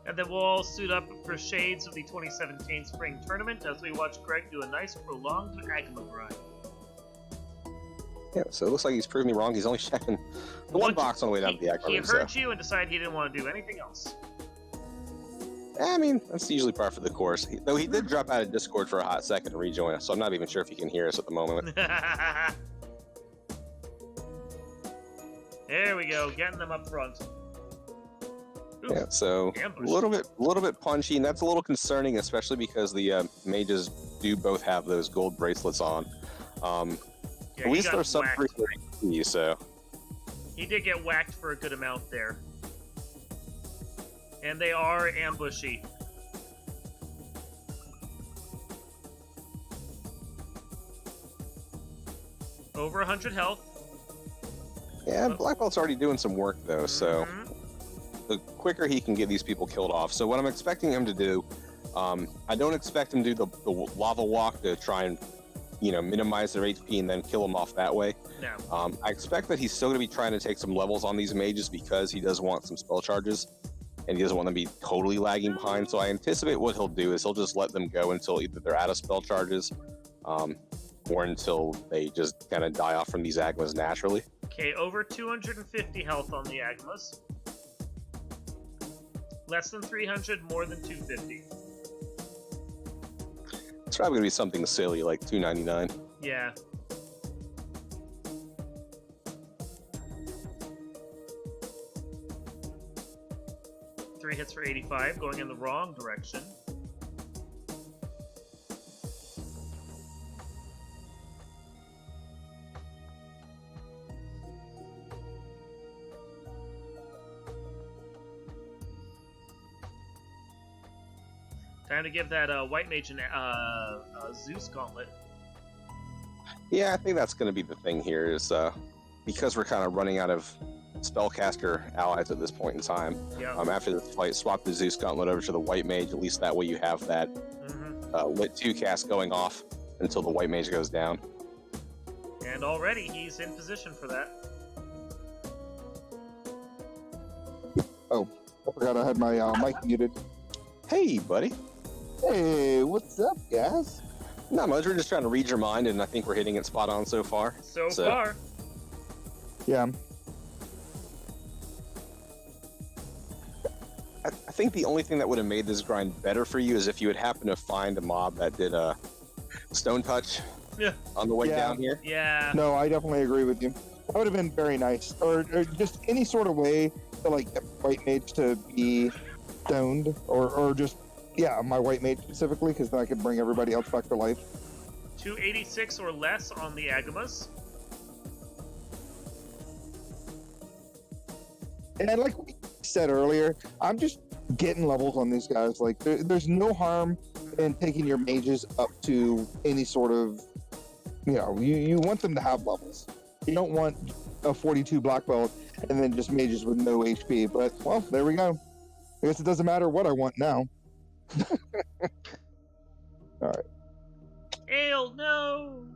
Speaker 1: And then we'll all suit up for shades of the 2017 spring tournament as we watch Greg do a nice prolonged Agma grind.
Speaker 3: Yeah, so it looks like he's proved me wrong. He's only checking the one box on the way down to the Agma.
Speaker 1: He heard you and decided he didn't want to do anything else.
Speaker 3: I mean, that's usually par for the course. Though he did drop out of Discord for a hot second to rejoin us, so I'm not even sure if he can hear us at the moment.
Speaker 1: There we go, getting them up front. Oof.
Speaker 3: Yeah, so
Speaker 1: Ambush.
Speaker 3: a little bit punchy, and that's a little concerning, especially because the mages do both have those gold bracelets on.
Speaker 1: Yeah,
Speaker 3: at least they're sub
Speaker 1: whacked.
Speaker 3: 3 so
Speaker 1: He did get whacked for a good amount there. And they are ambushy. Over 100 health.
Speaker 3: yeah, Black Belt's already doing some work though, so the quicker he can get these people killed off. So what I'm expecting him to do, I don't expect him to do the lava walk to try and minimize their HP and then kill them off that way.
Speaker 1: No.
Speaker 3: I expect that he's still going to be trying to take some levels on these mages because he does want some spell charges, and he doesn't want them to be totally lagging behind. So I anticipate what he'll do is he'll just let them go until either they're out of spell charges, or until they just kind of die off from these Agmas naturally.
Speaker 1: Okay, over 250 health on the Agmas. Less than 300, more than 250.
Speaker 3: It's probably going to be something silly like 299.
Speaker 1: Yeah. Three hits for 85, going in the wrong direction. Time to give that white mage an Zeus gauntlet.
Speaker 3: Yeah, I think that's going to be the thing here is because we're kind of running out of spellcaster allies at this point in time.
Speaker 1: Yeah.
Speaker 3: After this fight, swap the Zeus gauntlet over to the white mage. At least that way you have that lit 2 cast going off until the white mage goes down.
Speaker 1: And already he's in position for that.
Speaker 2: Oh, I forgot I had my mic muted.
Speaker 3: Hey, buddy.
Speaker 2: Hey, what's up, guys?
Speaker 3: Not much. We're just trying to read your mind, and I think we're hitting it spot on so far.
Speaker 1: So far.
Speaker 2: Yeah.
Speaker 3: I think the only thing that would have made this grind better for you is if you had happened to find a mob that did a stone touch on the way down here.
Speaker 1: Yeah.
Speaker 2: No, I definitely agree with you. That would have been very nice. Or just any sort of way to get white mage to be stoned, or just my white mage specifically, because then I could bring everybody else back to life.
Speaker 1: 286 or less on the Agamas.
Speaker 2: And like we said earlier, I'm just getting levels on these guys. Like, there's no harm in taking your mages up to any sort of, you want them to have levels. You don't want a 42 black belt and then just mages with no HP. But, well, there we go. I guess it doesn't matter what I want now. All right.
Speaker 1: Ale, no!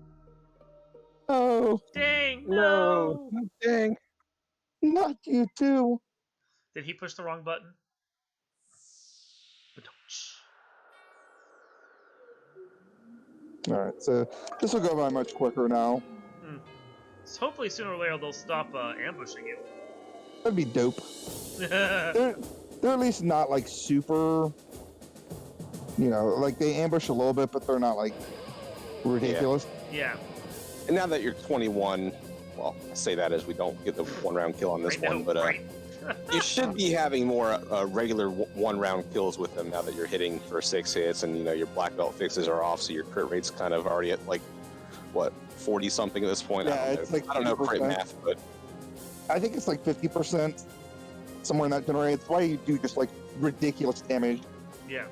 Speaker 2: Oh,
Speaker 1: Dang, no!
Speaker 2: dang. Not you too.
Speaker 1: Did he push the wrong button?
Speaker 2: All right, so this will go by much quicker now.
Speaker 1: So hopefully sooner or later they'll stop ambushing you.
Speaker 2: That'd be dope. They're at least not super, they ambush a little bit, but they're not ridiculous.
Speaker 1: Yeah.
Speaker 3: And now that you're 21, well, I say that as we don't get the 1-round kill on this one, but You should be having more regular one-round kills with them now that you're hitting for 6 hits, and your black belt fixes are off, so your crit rate's kind of already at like what 40 something at this point.
Speaker 2: Yeah, it's like
Speaker 3: I don't know
Speaker 2: 50%.
Speaker 3: crit math, but
Speaker 2: I think it's like 50%, somewhere in that generation. It's why you do just like ridiculous damage.
Speaker 1: Yeah.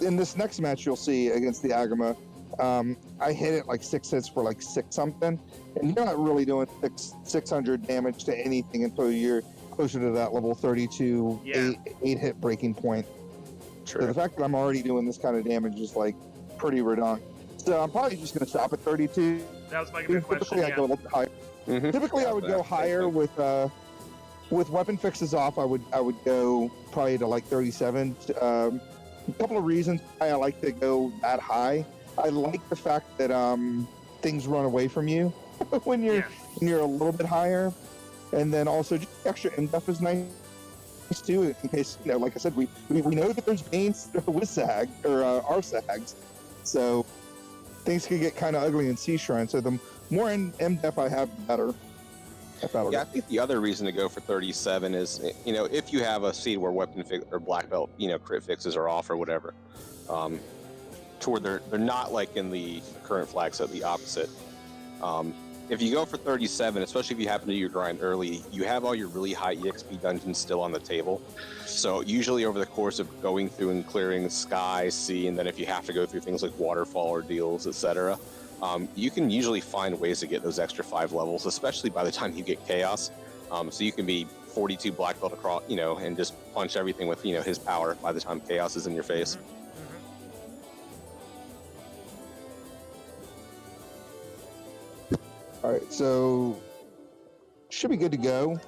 Speaker 2: In this next match you'll see against the Agama, I hit it like 6 hits for like 6 something, and you're not really doing 600 damage to anything until you're closer to that level 32 8 hit breaking point.
Speaker 3: True.
Speaker 2: So the fact that I'm already doing this kind of damage is like pretty redundant. So I'm probably just going to stop at 32.
Speaker 1: That was my good question.
Speaker 2: Typically, I go a little bit higher.
Speaker 3: Mm-hmm.
Speaker 2: Typically, I would go higher with weapon fixes off. I would go probably to like 37. A couple of reasons why I like to go that high. I like the fact that things run away from you when you're a little bit higher, and then also just extra in-buff is nice too. In case like I said, we know that there's Banes with Sag or our Sags, so things could get kind of ugly in Sea Shrine. So the more in-depth I have, the better.
Speaker 3: Yeah, I think the other reason to go for 37 is, if you have a seed where weapon or black belt, crit fixes are off or whatever, to where they're not like in the current flag set, the opposite. If you go for 37, especially if you happen to do your grind early, you have all your really high EXP dungeons still on the table. So usually over the course of going through and clearing sky, sea, and then if you have to go through things like waterfall or deals, etc., you can usually find ways to get those extra 5 levels, especially by the time you get Chaos. So you can be 42 black belt across, and just punch everything with, his power by the time Chaos is in your face.
Speaker 2: All right, so should be good to go.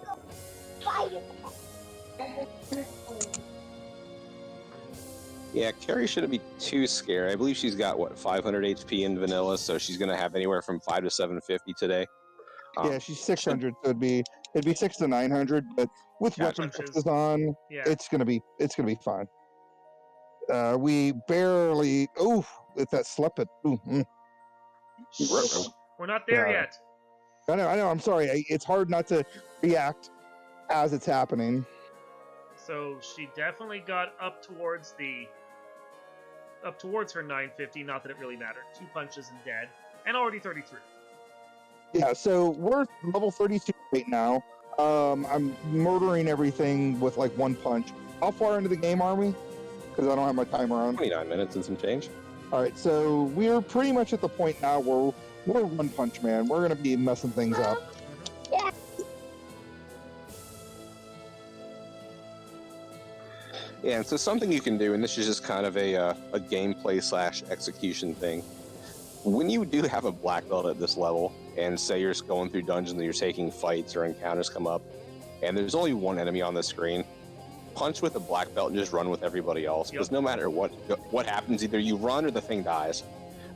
Speaker 3: Yeah, Carrie shouldn't be too scared. I believe she's got 500 HP in vanilla, so she's going to have anywhere from 5 to 750 today.
Speaker 2: Yeah, she's 600, so it'd be 6 to 900. But with weapon fixes on, it's gonna be fine. We barely. If that slept it.
Speaker 1: We're not there yet.
Speaker 2: I know. I'm sorry. It's hard not to react as it's happening.
Speaker 1: So she definitely got up towards her 950. Not that it really mattered. 2 punches and dead, and already 33.
Speaker 2: Yeah. So we're level 32 right now. I'm murdering everything with like 1 punch. How far into the game are we? Because I don't have my timer on.
Speaker 3: 29 minutes and some change.
Speaker 2: All right. So we're pretty much at the point now where we're 1 punch man. We're gonna be messing things up.
Speaker 4: Yeah.
Speaker 3: Yeah, and so something you can do, and this is just kind of a gameplay / execution thing. When you do have a black belt at this level, and say you're just going through dungeons and you're taking fights or encounters come up, and there's only one enemy on the screen, punch with a black belt and just run with everybody else. Because no matter what happens, either you run or the thing dies.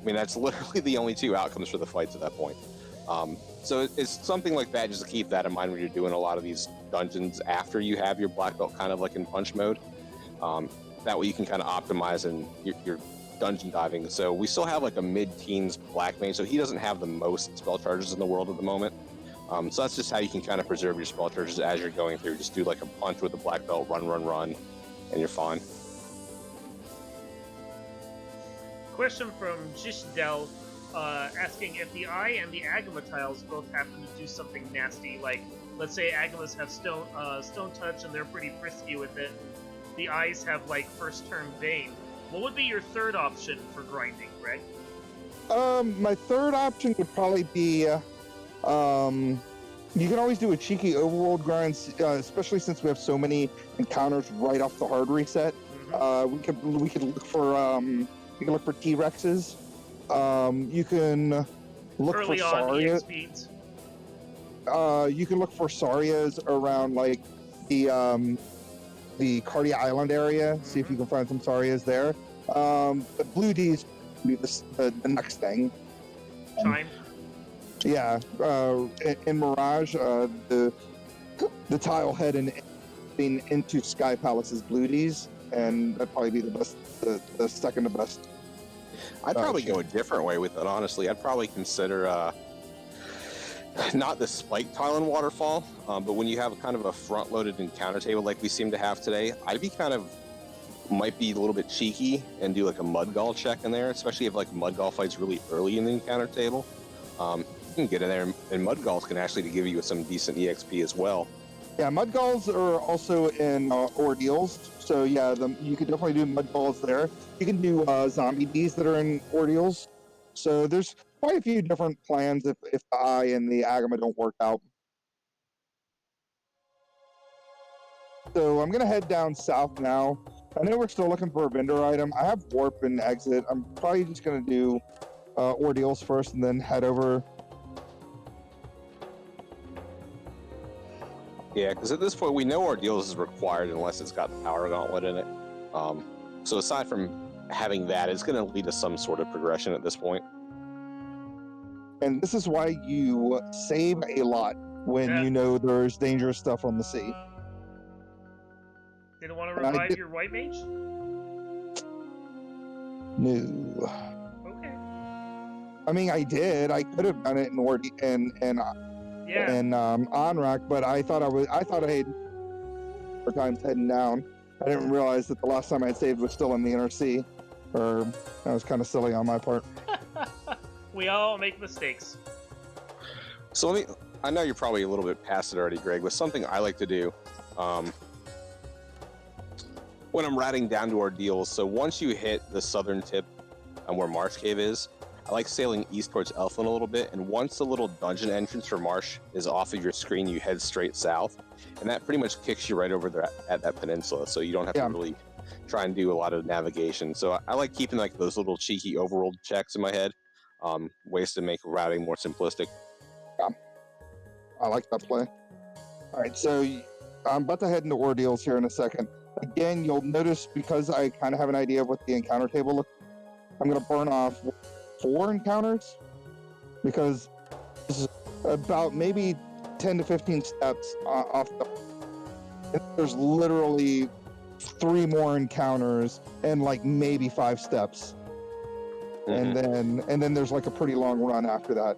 Speaker 3: I mean, that's literally the only 2 outcomes for the fights at that point. So it's something like that, just to keep that in mind when you're doing a lot of these dungeons after you have your black belt kind of like in punch mode. That way you can kind of optimize in your dungeon diving. So we still have like a mid-teens black mage, so he doesn't have the most spell charges in the world at the moment. So that's just how you can kind of preserve your spell charges as you're going through. Just do like a punch with a black belt, run, and you're fine.
Speaker 1: Question from Jishdel, asking if the Eye and the Agama tiles both happen to do something nasty, like, let's say Agamas have stone touch and they're pretty frisky with it. The Eyes have, like, first turn Bane. What would be your third option for grinding, Greg?
Speaker 2: My third option would probably be, you can always do a cheeky overworld grind, especially since we have so many encounters right off the hard reset. We could look for T-Rexes. You can look
Speaker 1: early
Speaker 2: for
Speaker 1: on
Speaker 2: Saria.
Speaker 1: speeds.
Speaker 2: You can look for Sarias around like the Cardia Island area. See if you can find some Sarias there. The Blue D's be the next thing.
Speaker 1: Chime.
Speaker 2: Yeah, in Mirage, the tile head into Sky Palace's Blue D's, and that'd probably be the best, the second to best.
Speaker 3: I'd probably go a different way with it, honestly. I'd probably consider not the spike tile and waterfall, but when you have kind of a front-loaded encounter table like we seem to have today, might be a little bit cheeky and do like a Mudgall check in there, especially if like Mudgall fights really early in the encounter table. You can get in there, and Mudgalls can actually give you some decent EXP as well.
Speaker 2: Yeah, Mudgalls are also in Ordeals, so yeah, you could definitely do Mudgalls there. You can do Zombie Bees that are in Ordeals, so there's quite a few different plans if the Eye and the Agama don't work out. So I'm gonna head down south now. I know we're still looking for a vendor item. I have Warp and Exit. I'm probably just gonna do Ordeals first and then head over.
Speaker 3: Yeah, because at this point we know Ordeals is required unless it's got the Power Gauntlet in it. So aside from having that, it's going to lead to some sort of progression at this point.
Speaker 2: And this is why you save a lot when you know there's dangerous stuff on the sea.
Speaker 1: Didn't want to revive your white mage?
Speaker 2: No.
Speaker 1: Okay.
Speaker 2: I mean, I did. I could have done it in Onrak, but I thought I had 4 times heading down. I didn't realize that the last time I had saved was still in the inner sea. Or that was kind of silly on my part.
Speaker 1: We all make mistakes.
Speaker 3: So I know you're probably a little bit past it already, Greg, but something I like to do when I'm routing down to Ordeals. So once you hit the southern tip where Marsh Cave is, I like sailing east towards Elfland a little bit, and once the little dungeon entrance for Marsh is off of your screen, you head straight south, and that pretty much kicks you right over there at that peninsula, so you don't have to really try and do a lot of navigation. So I like keeping like those little cheeky overworld checks in my head, ways to make routing more simplistic.
Speaker 2: Yeah, I like that play. All right, so I'm about to head into Ordeals here in a second. Again, you'll notice because I kind of have an idea of what the encounter table looks like, I'm going to burn off 4 encounters because this is about maybe 10 to 15 steps off there's literally 3 more encounters and like maybe 5 steps. Mm-hmm. and then there's like a pretty long run after that.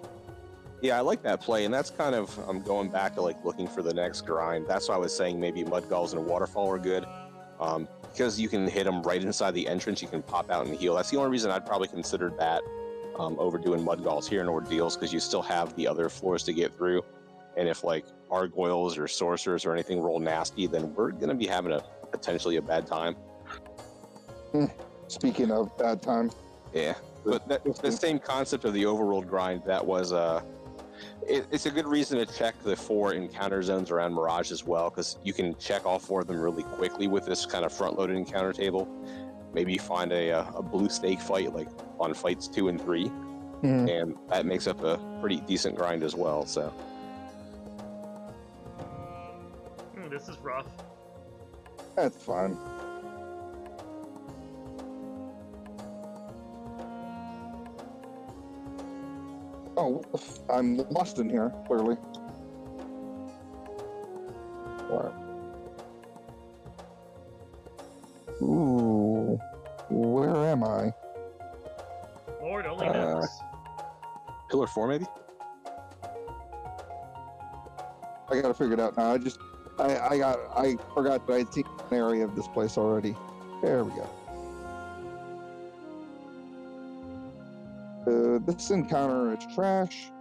Speaker 3: Yeah, I like that play, and that's kind of going back to like looking for the next grind. That's why I was saying maybe Mudgalls and a Waterfall are good. Because you can hit them right inside the entrance, you can pop out and heal. That's the only reason I'd probably considered that over doing Mudgalls here in Ordeals, because you still have the other floors to get through. And if like Gargoyles or Sorcerers or anything roll nasty, then we're going to be having potentially a bad time.
Speaker 2: Speaking of bad time.
Speaker 3: Yeah, but the same concept of the overworld grind, that was it's a good reason to check the 4 encounter zones around Mirage as well, because you can check all 4 of them really quickly with this kind of front-loaded encounter table. Maybe find a blue stake fight like on fights 2 and 3, and that makes up a pretty decent grind as well. So
Speaker 1: this is rough.
Speaker 2: That's fine. Oh, I'm lost in here, clearly. What? Ooh, where am I?
Speaker 1: Lord only knows.
Speaker 3: Pillar 4, maybe?
Speaker 2: I gotta figure it out now. I forgot that I'd seen an area of this place already. There we go. This encounter is trash.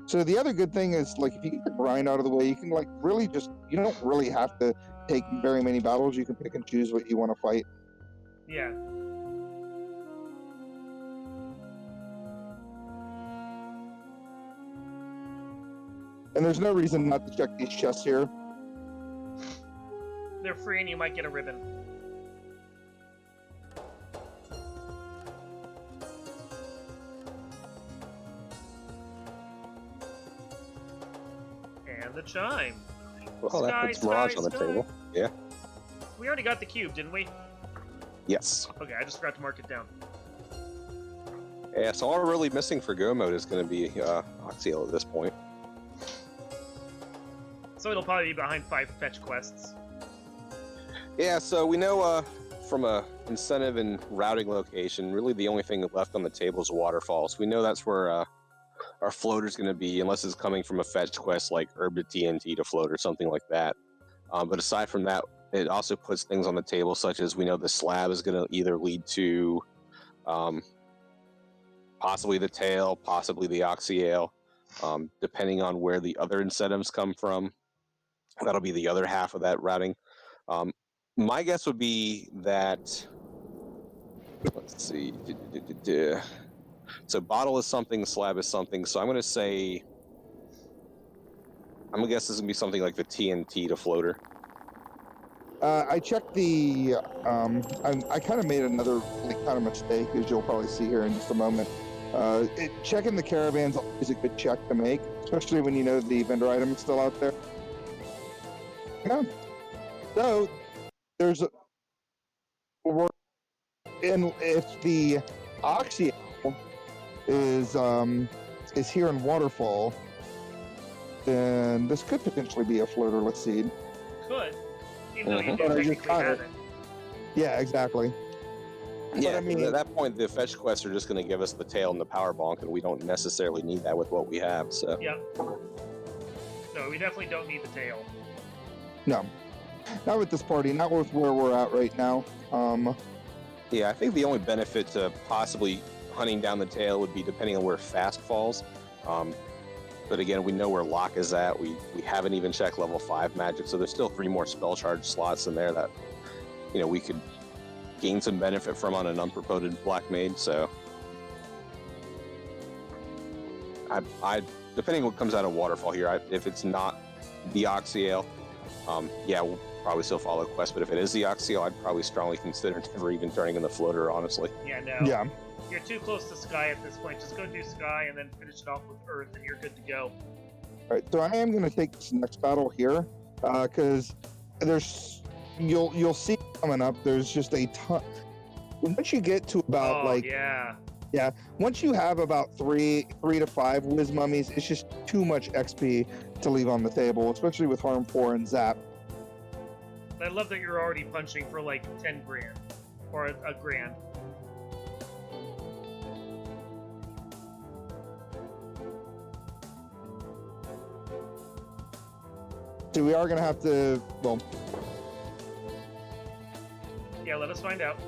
Speaker 2: So the other good thing is, like, if you get the grind out of the way, you can, like, really just, you don't really have to take very many battles. You can pick and choose what you want to fight.
Speaker 1: Yeah.
Speaker 2: And there's no reason not to check these chests here.
Speaker 1: They're free and you might get a ribbon. And the chime.
Speaker 3: Well, that puts Mirage on the table. Yeah.
Speaker 1: We already got the cube, didn't we?
Speaker 3: Yes.
Speaker 1: Okay, I just forgot to mark it down.
Speaker 3: Yeah, so all we're really missing for Go mode is going to be Oxiel at this point.
Speaker 1: So it'll probably be behind 5 fetch quests.
Speaker 3: Yeah, so we know from a incentive and routing location, really the only thing left on the table is Waterfalls. We know that's where our floater's going to be, unless it's coming from a fetch quest like Herb to TNT to float or something like that. But aside from that, it also puts things on the table, such as we know the slab is going to either lead to possibly the tail, possibly the oxyale, depending on where the other incentives come from. That'll be the other half of that routing. My guess would be that, let's see, so bottle is something, slab is something, so I'm going to say, I'm going to guess this is going to be something like the TNT to floater.
Speaker 2: I checked the. I kind of made another kind of mistake, as you'll probably see here in just a moment. Checking the caravans is a good check to make, especially when you know the vendor item is still out there. Yeah. So there's and if the oxy is here in Waterfall, then this could potentially be a floaterless seed.
Speaker 1: Could. Even though you do
Speaker 2: But I just
Speaker 1: technically
Speaker 2: got
Speaker 1: have
Speaker 2: it.
Speaker 1: it.
Speaker 2: Yeah, exactly.
Speaker 3: Yeah,
Speaker 2: But I mean,
Speaker 3: at that point, the fetch quests are just going to give us the tail and the power bonk, and we don't necessarily need that with what we have. So
Speaker 1: Yep. No, we definitely don't need the tail.
Speaker 2: no, not with this party, not with where we're at right now.
Speaker 3: yeah, I think the only benefit to possibly hunting down the tail would be depending on where fast falls. But again, we know where lock is at. We haven't even checked level 5 magic, so there's still 3 more spell charge slots in there that we could gain some benefit from on an unpromoted black mage. So I depending on what comes out of Waterfall here, if it's not the Oxyale, yeah, we'll probably still follow quest. But if it is the Oxyale, I'd probably strongly consider never even turning in the floater, honestly.
Speaker 1: Yeah, no.
Speaker 2: Yeah.
Speaker 1: You're too close to Sky at this point. Just go do Sky and then finish it off with Earth, and you're good to go.
Speaker 2: All right, so I am going to take this next battle here, because there's you'll see coming up. There's just a ton. Once you get to about
Speaker 1: yeah,
Speaker 2: once you have about three to 5 whiz mummies, it's just too much XP to leave on the table, especially with Harm 4 and Zap.
Speaker 1: I love that you're already punching for like 10 grand or a grand.
Speaker 2: So we are going to have to, well,
Speaker 1: Yeah, let us find out.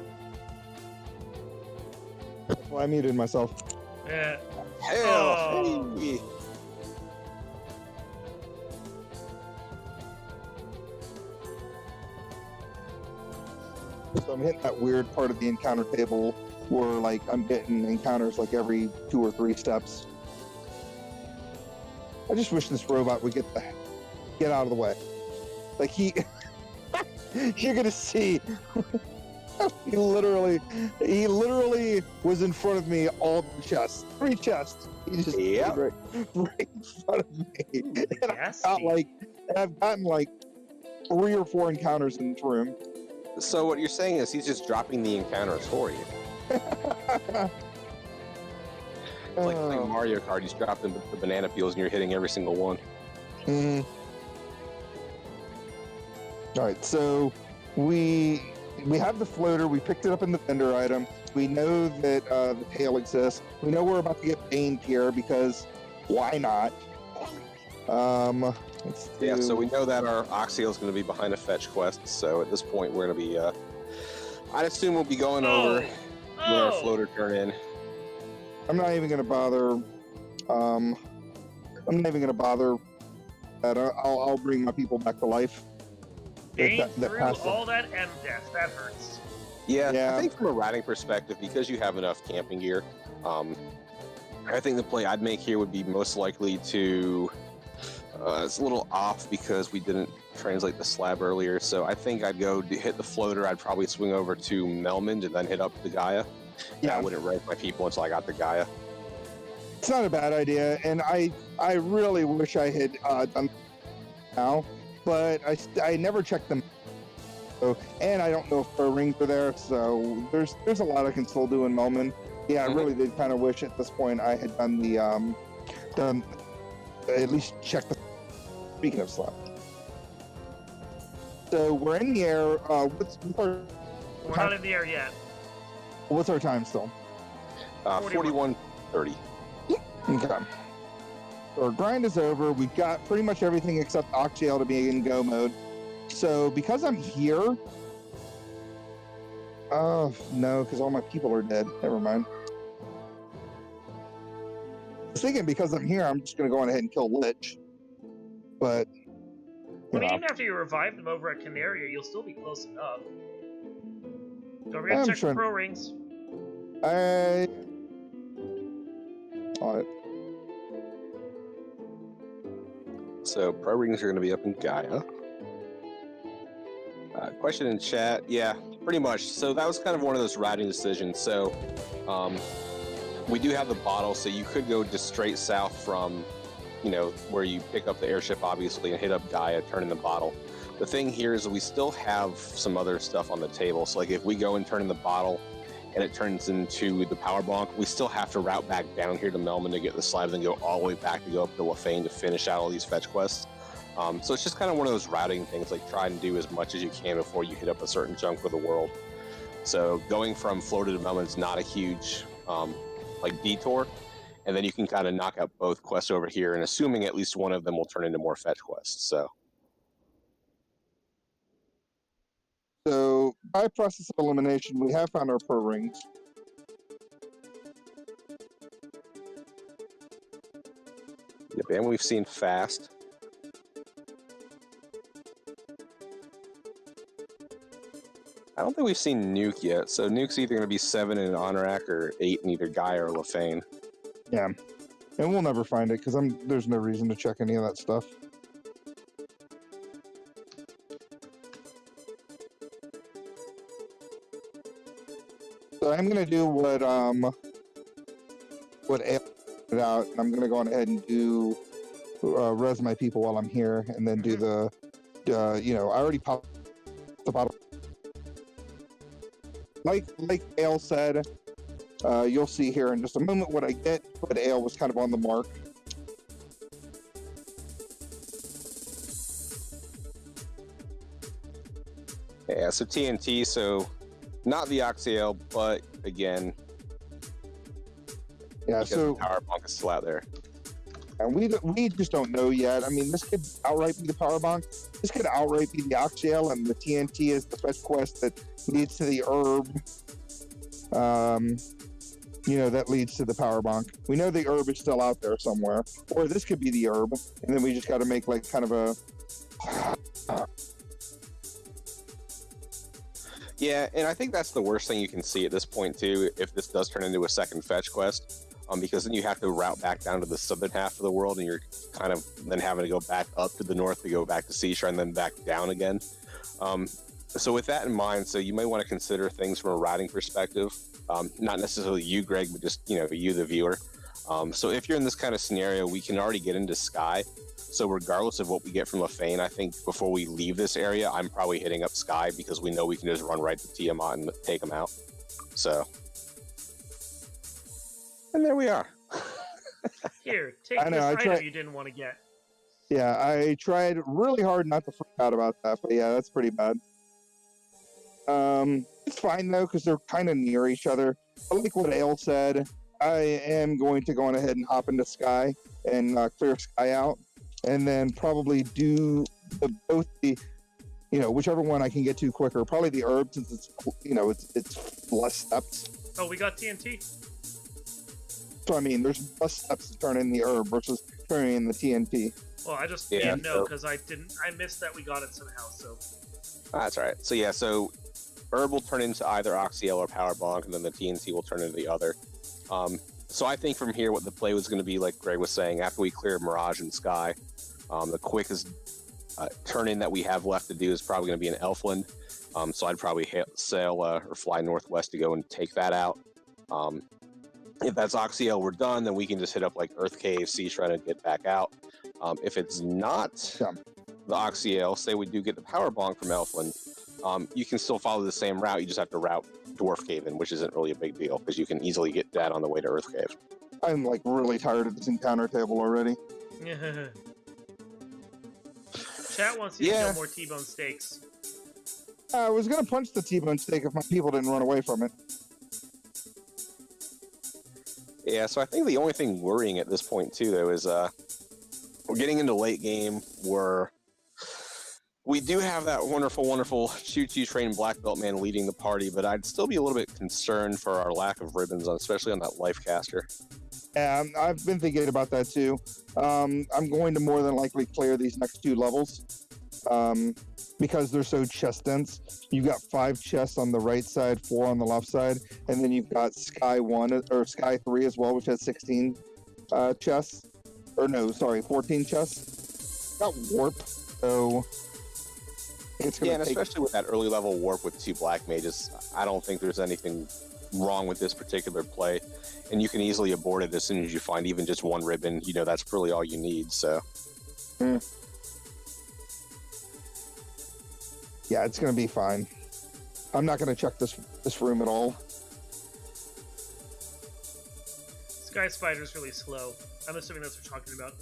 Speaker 2: I muted myself.
Speaker 1: Yeah.
Speaker 3: Hell,
Speaker 1: Oh.
Speaker 3: hey.
Speaker 2: So I'm hitting that weird part of the encounter table where, like, I'm getting encounters like every 2 or 3 steps. I just wish this robot would get out of the way. Like, you're gonna see. He literally was in front of me all the chests, 3 chests. He just
Speaker 3: Yep.
Speaker 2: right in front of me. And
Speaker 1: Yes.
Speaker 2: I've gotten like 3 or 4 encounters in this room.
Speaker 3: So what you're saying is he's just dropping the encounters for you. It's like playing Mario Kart. He's dropping the banana peels, and you're hitting every single one.
Speaker 2: Mhm. All right, so we have the floater. We picked it up in the vendor item. We know that the tail exists. We know we're about to get baned here because why not? Let's do...
Speaker 3: Yeah, so we know that our Oxyale is going to be behind a fetch quest. So at this point, we're going to be. I'd assume we'll be going over when our floater turn in.
Speaker 2: I'm not even going to bother. I'm not even going to bother. I'll bring my people back to life.
Speaker 1: Bane
Speaker 2: that
Speaker 1: through
Speaker 2: passed
Speaker 1: all that M death. That hurts.
Speaker 3: Yeah, I think from a routing perspective, because you have enough camping gear, I think the play I'd make here would be most likely to. It's a little off because we didn't translate the slab earlier, so I think I'd go to hit the floater. I'd probably swing over to Melmond and then hit up the Gaia. Yeah, I wouldn't rank my people until I got the Gaia.
Speaker 2: It's not a bad idea, and I really wish I had done now, but I never checked them. So, and I don't know if the rings are there, so there's a lot I can still do in Melman. Yeah, I really did kind of wish at this point I had done the at least check the. Speaking of slap. So we're in the air. What's our?
Speaker 1: We're not in the air yet.
Speaker 2: What's our time still?
Speaker 3: 41:30.
Speaker 2: Okay. Our grind is over. We've got pretty much everything except Oxyel to be in go mode. So because I'm here, oh no, because all my people are dead. Never mind. I was thinking because I'm here, I'm just going to go on ahead and kill Lich. But
Speaker 1: I mean, even after you revive them over at Canaria, you'll still be close enough. Don't forget to check the pro rings.
Speaker 3: So pro rings are going to be up in Gaia. Question in chat. Yeah, pretty much. So that was kind of one of those routing decisions. So we do have the bottle, so you could go just straight south from, you know, where you pick up the airship, obviously, and hit up Gaia, turn in the bottle. The thing here is we still have some other stuff on the table. So like if we go and turn in the bottle and it turns into the power bonk, we still have to route back down here to Melman to get the slabs and go all the way back to go up to Lafane to finish out all these fetch quests. So it's just kind of one of those routing things, like try and do as much as you can before you hit up a certain chunk of the world. So going from Florida to Melman is not a huge like detour, and then you can kind of knock out both quests over here, and assuming at least one of them will turn into more fetch quests.
Speaker 2: So by process of elimination, we have found our pro rings.
Speaker 3: Yep, and we've seen fast. I don't think we've seen Nuke yet, so Nuke's either going to be 7 in Honorak or 8 in either Gaia or Lafane.
Speaker 2: Yeah, and we'll never find it because there's no reason to check any of that stuff. So I'm going to do what Ale put out, and I'm going to go on ahead and do res my people while I'm here, and then do the you know, I already popped the bottle. Like Ale said, you'll see here in just a moment what I get, but Ale was kind of on the mark.
Speaker 3: Yeah, so TNT, so not the Oxyale, but again,
Speaker 2: yeah, so
Speaker 3: power bonk is still out there.
Speaker 2: And we just don't know yet. I mean, this could outright be the power bonk. This could outright be the Oxyale, and the TNT is the fetch quest that leads to the herb. You know, that leads to the power bonk. We know the herb is still out there somewhere, or this could be the herb, and then we just got to make like kind of a.
Speaker 3: Yeah, and I think that's the worst thing you can see at this point too. If this does turn into a second fetch quest. Because then you have to route back down to the southern half of the world, and you're kind of then having to go back up to the north to go back to Seashore and then back down again. So with that in mind, so you may want to consider things from a routing perspective, not necessarily you, Greg, but just, you know, you, the viewer. So if you're in this kind of scenario, we can already get into Sky. So regardless of what we get from Lafane, I think before we leave this area, I'm probably hitting up Sky because we know we can just run right to Tiamat and take them out. So... and there we are.
Speaker 1: Here, take this item you didn't want to get.
Speaker 2: Yeah, I tried really hard not to freak out about that, but yeah, that's pretty bad. It's fine though, because they're kind of near each other. But like what Ale said, I am going to go on ahead and hop into Sky and clear Sky out, and then probably do both the, you know, whichever one I can get to quicker. Probably the herb, since it's, you know, it's less steps.
Speaker 1: Oh, we got TNT.
Speaker 2: So I mean, there's less steps to turn in the herb versus turning in the TNT.
Speaker 1: Well, I just didn't know because I missed that we got it somehow. So
Speaker 3: that's all right. So yeah, so herb will turn into either Oxyale or Power Bonk, and then the TNT will turn into the other. So I think from here, what the play was going to be, like Greg was saying, after we clear Mirage and Sky, the quickest turn in that we have left to do is probably going to be in Elfland. So I'd probably sail or fly northwest to go and take that out. If that's Oxyale, we're done, then we can just hit up like Earth Cave, Sea Shrine, and get back out. If it's not the Oxyale, say we do get the Power Bonk from Elfland, you can still follow the same route. You just have to route Dwarf Cave in, which isn't really a big deal because you can easily get that on the way to Earth Cave.
Speaker 2: I'm like really tired of this encounter table already.
Speaker 1: Chat wants you to know more T-bone steaks.
Speaker 2: I was gonna punch the T-bone steak if my people didn't run away from it.
Speaker 3: Yeah, so I think the only thing worrying at this point too, though, is we're getting into late game where we do have that wonderful choo-choo train black belt man leading the party, but I'd still be a little bit concerned for our lack of ribbons, especially on that life caster.
Speaker 2: Yeah, I've been thinking about that too. I'm going to more than likely clear these next 2 levels because they're so chest dense. You've got 5 chests on the right side, 4 on the left side, and then you've got Sky 1 or Sky 3 as well, which has 16 chests. Or no, sorry, 14 chests. Got warp, so it's gonna
Speaker 3: and especially with that early level warp with 2 black mages, I don't think there's anything wrong with this particular play, and you can easily abort it as soon as you find even just 1 ribbon. You know, that's really all you need. So
Speaker 2: yeah, it's gonna be fine. I'm not gonna check this room at all.
Speaker 1: Sky Spider's really slow. I'm assuming that's what you're talking about.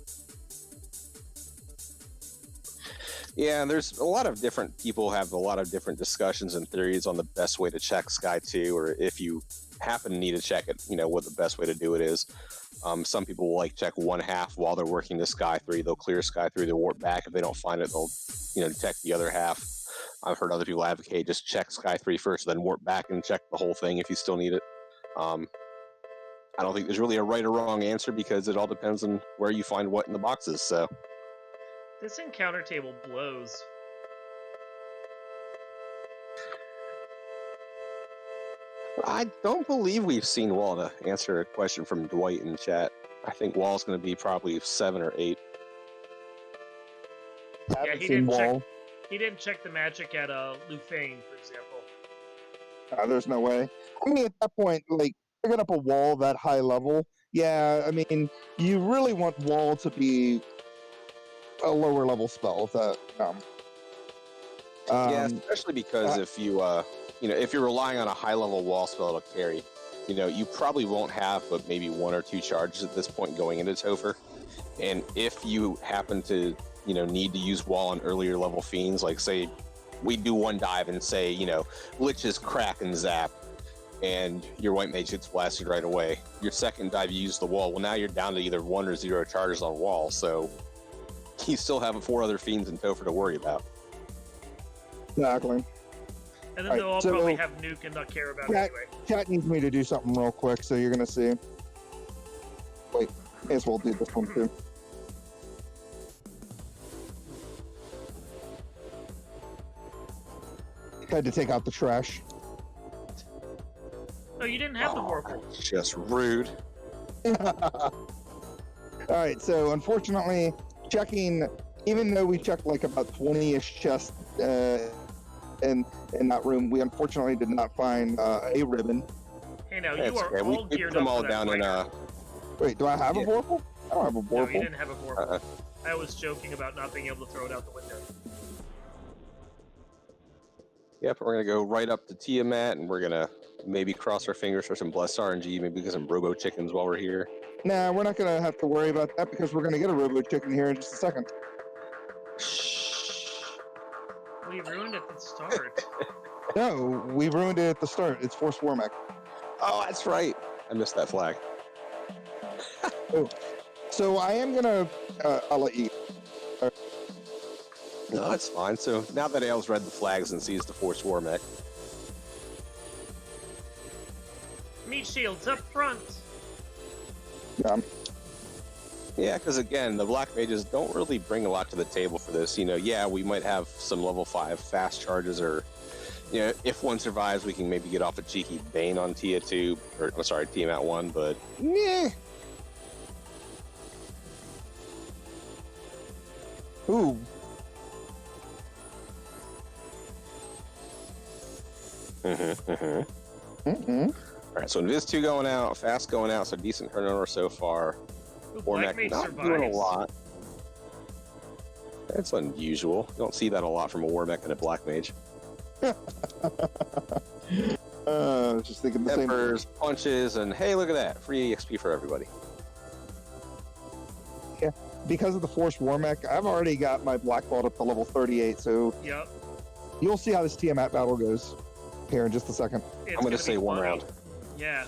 Speaker 3: Yeah, there's a lot of different people have a lot of different discussions and theories on the best way to check Sky 2, or if you happen to need to check it, you know, what the best way to do it is. Some people will check 1/2 while they're working the Sky 3. They'll clear Sky 3, they'll warp back. If they don't find it, they'll, check the other half. I've heard other people advocate just check Sky 3 first, then warp back and check the whole thing if you still need it. I don't think there's really a right or wrong answer because it all depends on where you find what in the boxes. So
Speaker 1: this encounter table blows.
Speaker 3: I don't believe we've seen Wall, to answer a question from Dwight in chat. I think Wall's going to be probably 7 or 8.
Speaker 1: Yeah, he didn't check the magic at Lufane, for example.
Speaker 2: There's no way. I mean, at that point, picking up a Wall that high level, yeah, I mean, you really want Wall to be a lower level spell.
Speaker 3: Yeah, especially because if you, if you're relying on a high level Wall spell to carry, you probably won't have but maybe 1 or 2 charges at this point going into Topher. And if you happen to, need to use Wall on earlier level fiends, like say we do 1 dive and say, Liches crack and zap, and your white mage gets blasted right away. Your second dive, you use the Wall. Well, now you're down to either 1 or 0 charges on Wall, so you still have 4 other fiends in Topher to worry about.
Speaker 2: Exactly.
Speaker 1: And then they'll all probably have nuke and not care about it anyway.
Speaker 2: Chat needs me to do something real quick, so you're gonna see. Wait, I guess we'll do this one too. Had to take out the trash.
Speaker 1: Oh, you didn't have the Vorpal.
Speaker 3: Just rude.
Speaker 2: Alright, so unfortunately, checking, even though we checked about 20-ish chests in that room, we unfortunately did not find a ribbon.
Speaker 1: Hey, now, you are all geared up
Speaker 3: them all
Speaker 1: for
Speaker 3: down
Speaker 1: that
Speaker 2: in Wait, do I have a Vorpal? I don't have a Vorpal.
Speaker 1: No, you didn't have a Vorpal. I was joking about not being able to throw it out the window.
Speaker 3: Yep, we're going to go right up to Tiamat, and we're going to maybe cross our fingers for some blessed RNG, maybe get some Robo Chickens while we're here.
Speaker 2: Nah, we're not going to have to worry about that because we're going to get a Robo Chicken here in just a second.
Speaker 1: We ruined it at the start.
Speaker 2: No, we ruined it at the start. It's Force Warmack.
Speaker 3: Oh, that's right. I missed that flag.
Speaker 2: So I am going to... I'll let you...
Speaker 3: No, that's fine. So now that Ale's read the flags and sees the Force Warmack.
Speaker 1: Meat shields up front.
Speaker 2: Yeah.
Speaker 3: Yeah, because again, the Black Mages don't really bring a lot to the table for this. Yeah, we might have some level 5 fast charges, or, if one survives, we can maybe get off a cheeky Bane on Tia 2, or, I'm sorry, Tiamat 1, but, meh.
Speaker 2: Ooh.
Speaker 3: All right, so Invis 2 going out, Fast going out, so decent turnover so far. Warmack not doing a lot. That's unusual. You don't see that a lot from a Warmack and a Black Mage.
Speaker 2: Just thinking the
Speaker 3: Peppers,
Speaker 2: same.
Speaker 3: punches, and hey, look at that. Free XP for everybody.
Speaker 2: Yeah, because of the Force Warmack, I've already got my Black Belt up to level 38, so
Speaker 1: yep.
Speaker 2: You'll see how this Tiamat battle goes here in just a second.
Speaker 3: I'm going to say 1 round.
Speaker 1: Yeah.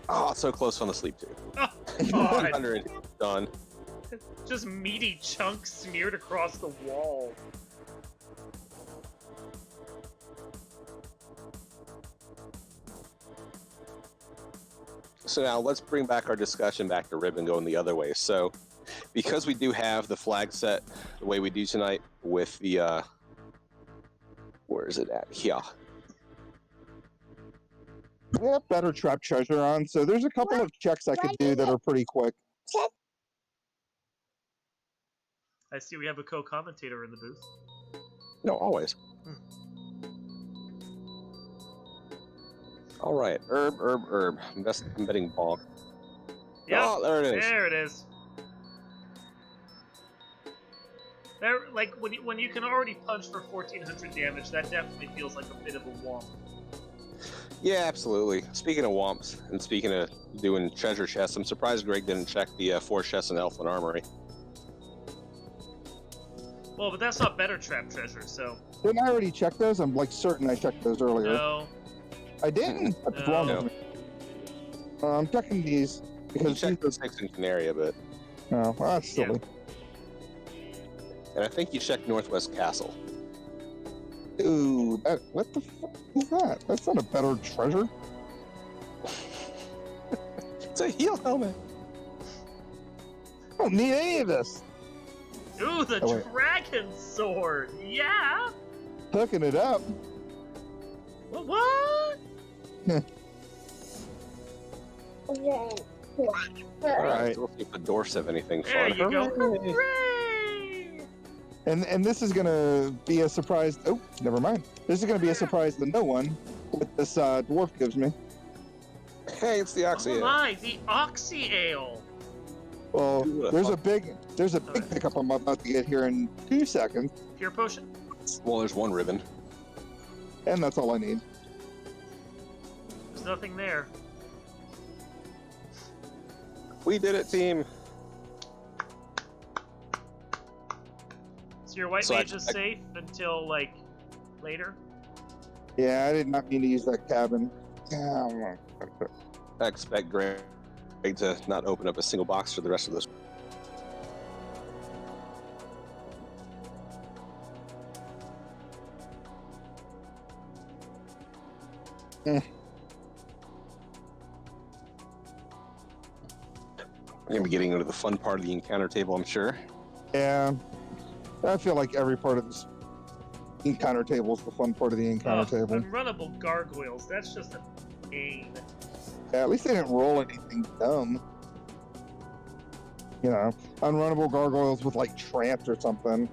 Speaker 3: Oh, so close on the sleep too.
Speaker 1: Oh,
Speaker 3: 100. Done.
Speaker 1: Just meaty chunks smeared across the wall.
Speaker 3: So now let's bring back our discussion back to ribbon going the other way. So because we do have the flag set the way we do tonight with the where is it at? Here.
Speaker 2: We have better trap treasure on, so there's a couple of checks I could do that are pretty quick.
Speaker 1: I see we have a co-commentator in the booth.
Speaker 3: No, always. All right, herb. I'm betting bonk.
Speaker 1: Yep,
Speaker 3: Oh, there it is.
Speaker 1: There it is. There, like when you can already punch for 1400 damage, that definitely feels like a bit of a womp.
Speaker 3: Yeah, absolutely. Speaking of womps, and speaking of doing treasure chests, I'm surprised Greg didn't check the 4 chests in Elfin Armory.
Speaker 1: Well, but that's not better trap treasure, so.
Speaker 2: Didn't I already check those? I'm like certain I checked those earlier.
Speaker 1: No.
Speaker 2: I didn't. What's
Speaker 1: No.
Speaker 2: wrong with me? I'm checking these
Speaker 3: You
Speaker 2: because
Speaker 3: checked the 6 in Canaria, but...
Speaker 2: Oh, well, that's silly.
Speaker 3: And I think you checked Northwest Castle.
Speaker 2: Ooh, what the fuck is that? That's not a better treasure.
Speaker 3: It's a heel helmet.
Speaker 2: I don't need any of this.
Speaker 1: Ooh, the
Speaker 2: Oh, wait.
Speaker 1: dragon sword! Yeah!
Speaker 2: Hooking it up.
Speaker 1: What?
Speaker 3: All
Speaker 2: right.
Speaker 3: So we'll see if the dwarfs have anything
Speaker 1: There
Speaker 3: fun.
Speaker 1: you go.
Speaker 3: Hooray!
Speaker 1: Hooray!
Speaker 2: And this is gonna be a surprise. Oh, never mind. This is gonna be a surprise to no one. What this dwarf gives me.
Speaker 3: Hey, it's the Oxy.
Speaker 1: Oh my, the Oxy Ale!
Speaker 2: Well,
Speaker 3: Ooh,
Speaker 2: there's a big
Speaker 1: Okay.
Speaker 2: pickup I'm about to get here in 2 seconds,
Speaker 1: Pure potion?
Speaker 3: Well, there's one ribbon.
Speaker 2: and that's all I need.
Speaker 1: There's nothing there.
Speaker 3: We did it, team.
Speaker 1: So your white
Speaker 3: So
Speaker 1: mage is safe until, like, later?
Speaker 2: Yeah, I did not mean to use that cabin. Yeah,
Speaker 3: I expect Greg to not open up a single box for the rest of this. We're gonna be getting into the fun part of the encounter table, I'm sure.
Speaker 2: yeah. I feel like every part of this encounter table is the fun part of the encounter table.
Speaker 1: Unrunnable gargoyles. That's just a pain.
Speaker 2: Yeah, at least they didn't roll anything dumb. You know, unrunnable gargoyles with like trance or something.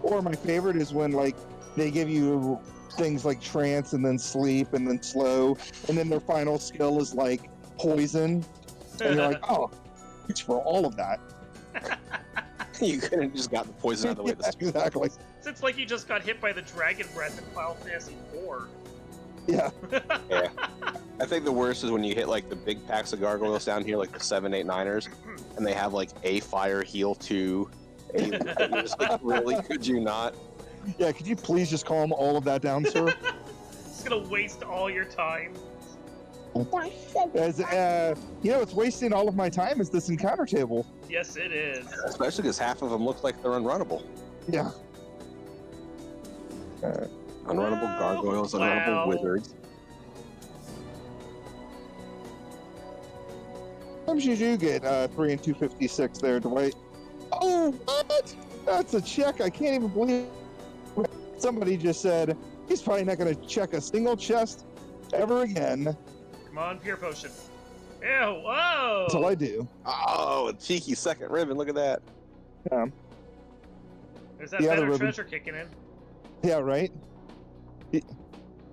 Speaker 2: Or my favorite is when like they give you things like trance and then sleep and then slow, and then their final skill is like poison, and you're like, oh, it's for all of that.
Speaker 3: You could have just got the poison out of the way.
Speaker 2: Yeah, exactly.
Speaker 1: It's like you just got hit by the dragon breath in Final Fantasy IV.
Speaker 2: Yeah.
Speaker 3: Yeah. I think the worst is when you hit like the big packs of gargoyles down here, like the 7, 8, 9ers, and they have like a fire heal 2. And you're just like, really? Could you not?
Speaker 2: Yeah, could you please just calm all of that down, sir?
Speaker 1: It's gonna waste all your time.
Speaker 2: As you know, it's wasting all of my time is this encounter table.
Speaker 1: Yes, it is.
Speaker 3: Especially because half of them look like they're unrunnable.
Speaker 2: Yeah.
Speaker 3: Unrunnable gargoyles,
Speaker 1: Wow.
Speaker 3: unrunnable wizards.
Speaker 2: Sometimes you do get 3 and 256 there, Dwight. Oh, what? That's a check. I can't even believe it. Somebody just said he's probably not going to check a single chest ever again.
Speaker 1: Come on, pure potion. Ew, whoa!
Speaker 2: That's all I do.
Speaker 3: Oh, a cheeky second ribbon. Look at that.
Speaker 1: There's that
Speaker 2: The other
Speaker 1: better
Speaker 2: ribbon.
Speaker 1: treasure kicking in.
Speaker 2: Yeah, right?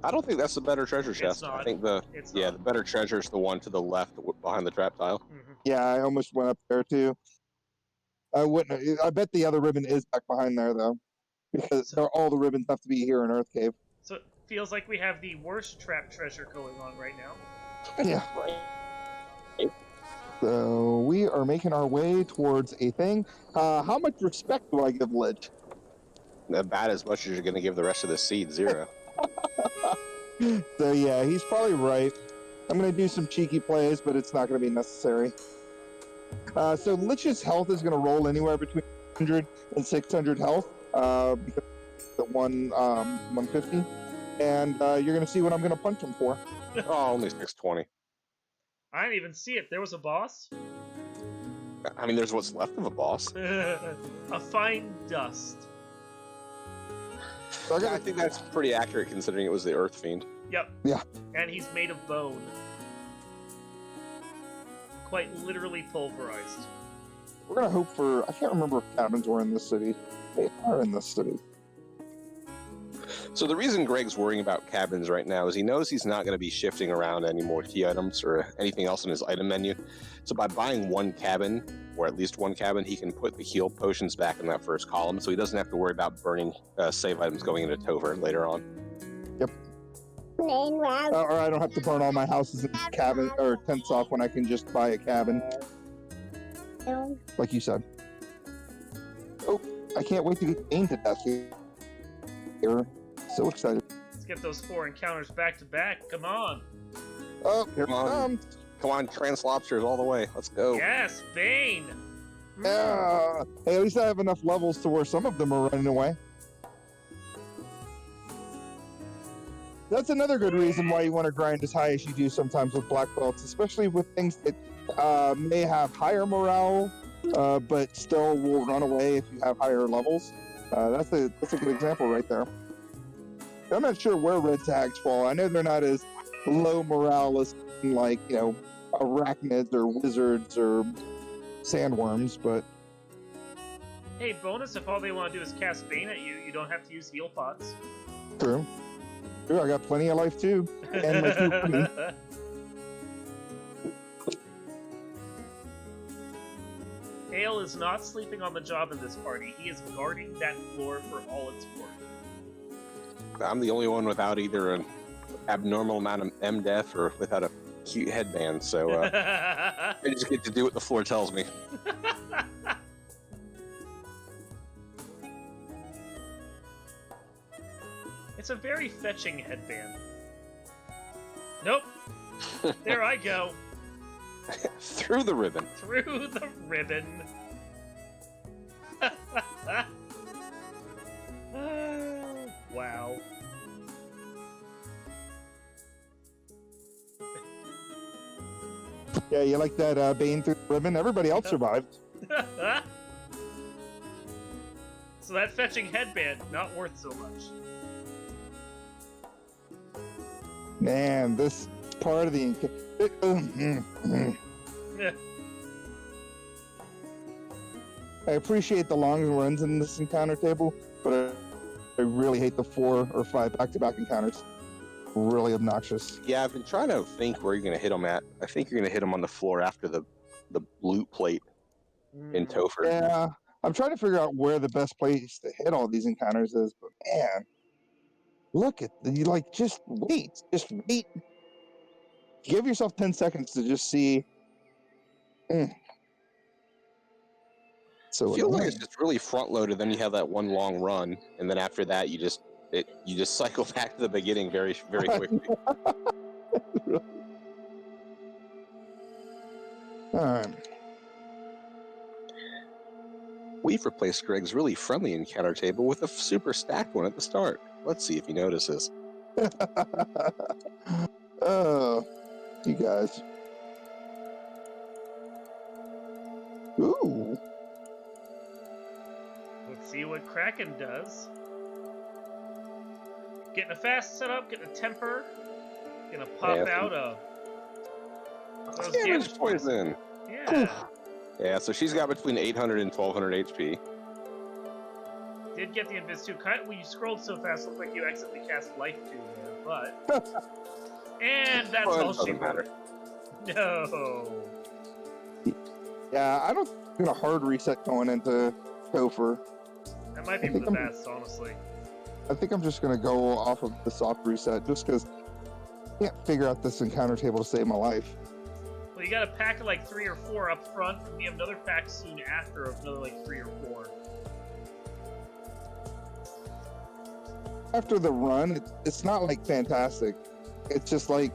Speaker 3: I don't think that's the better treasure chest.
Speaker 1: not.
Speaker 3: I think
Speaker 1: It's
Speaker 3: the
Speaker 1: not.
Speaker 3: better treasure is the one to the left behind the trap tile.
Speaker 1: Mhm.
Speaker 2: Yeah, I almost went up there too. I wouldn't. I bet the other ribbon is back behind there though, because all the ribbons have to be here in Earth Cave.
Speaker 1: So it feels like we have the worst trap treasure going on right now.
Speaker 2: Yeah. So we are making our way towards a thing. How much respect do I give Lich?
Speaker 3: About as much as you're going to give the rest of the seed, 0.
Speaker 2: So yeah, he's probably right. I'm gonna do some cheeky plays, but it's not gonna be necessary. So Lich's health is going to roll anywhere between 100 and 600 health because the 150. And you're going to see what I'm going to punch him for.
Speaker 3: Oh, only 620.
Speaker 1: I didn't even see it. There was a boss?
Speaker 3: I mean, there's what's left of a boss.
Speaker 1: A fine dust.
Speaker 2: So
Speaker 3: I think that's pretty accurate considering it was the Earth Fiend.
Speaker 1: Yep.
Speaker 2: Yeah.
Speaker 1: And he's made of bone. Quite literally pulverized.
Speaker 2: We're going to hope for... I can't remember if cabins were in this city. They are in this city.
Speaker 3: So the reason Greg's worrying about cabins right now is he knows he's not going to be shifting around any more key items or anything else in his item menu. So by buying one cabin, or at least one cabin, he can put the heal potions back in that first column, so he doesn't have to worry about burning save items going into Tover later on.
Speaker 2: Yep. Or I don't have to burn all my houses and cabin or tents off when I can just buy a cabin. Like you said. Oh, I can't wait to get Bane to death here. So excited.
Speaker 1: Let's get those 4 encounters back to back. Come on.
Speaker 2: Oh, here
Speaker 3: Come on. Come on, Trans Lobsters all the way. Let's go.
Speaker 1: Yes, Bane.
Speaker 2: Yeah. Hey, at least I have enough levels to where some of them are running away. That's another good reason why you want to grind as high as you do sometimes with black belts, especially with things that may have higher morale, but still will run away if you have higher levels. That's a good example right there. I'm not sure where red tags fall. I know they're not as low morale as like, arachnids or wizards or sandworms, but...
Speaker 1: Hey, bonus if all they want to do is cast Bane at you, you don't have to use heal pots.
Speaker 2: True. True, I got plenty of life too. And my company.
Speaker 1: Hale is not sleeping on the job in this party. He is guarding that floor for all it's worth.
Speaker 3: I'm the only one without either an abnormal amount of M-Def or without a cute headband, so I just get to do what the floor tells me.
Speaker 1: It's a very fetching headband. Nope. There I go.
Speaker 3: Through the ribbon.
Speaker 1: Through the ribbon. Wow.
Speaker 2: Yeah, you like that Bane through the ribbon? Everybody else survived.
Speaker 1: So that fetching headband, not worth so much.
Speaker 2: Man, this part of the... I appreciate the long runs in this encounter table, but I really hate the 4 or 5 back-to-back encounters. Really obnoxious.
Speaker 3: Yeah, I've been trying to think where you're going to hit them at. I think you're going to hit them on the floor after the loot plate in Topher.
Speaker 2: Yeah, I'm trying to figure out where the best place to hit all these encounters is, but man, look at just wait. Give yourself 10 seconds to just see. So
Speaker 3: I feel like it's just really front loaded. Then you have that one long run, and then after that, you just cycle back to the beginning very, very quickly.
Speaker 2: All right.
Speaker 3: We've replaced Greg's really friendly encounter table with a super stacked one at the start. Let's see if he notices.
Speaker 2: Oh, you guys. Ooh.
Speaker 1: Let's see what Kraken does. Getting a fast setup, getting a temper, gonna pop out those
Speaker 3: damage poison.
Speaker 1: Yeah.
Speaker 3: Yeah, so she's got between 800 and 1200 HP.
Speaker 1: Did get the invis too. When you scrolled so fast, it looked like you accidentally cast life too there, but and that's
Speaker 3: Well,
Speaker 1: all
Speaker 3: it doesn't
Speaker 1: she
Speaker 3: matter.
Speaker 1: No.
Speaker 2: Yeah, I don't think a hard reset going into Topher.
Speaker 1: That might be for the best, honestly.
Speaker 2: I think I'm just going to go off of the soft reset just because I can't figure out this encounter table to save my life.
Speaker 1: Well, you got a pack of like 3 or 4 up front, and we have another pack soon after of another like 3 or 4.
Speaker 2: After the run, it's not like fantastic. It's just like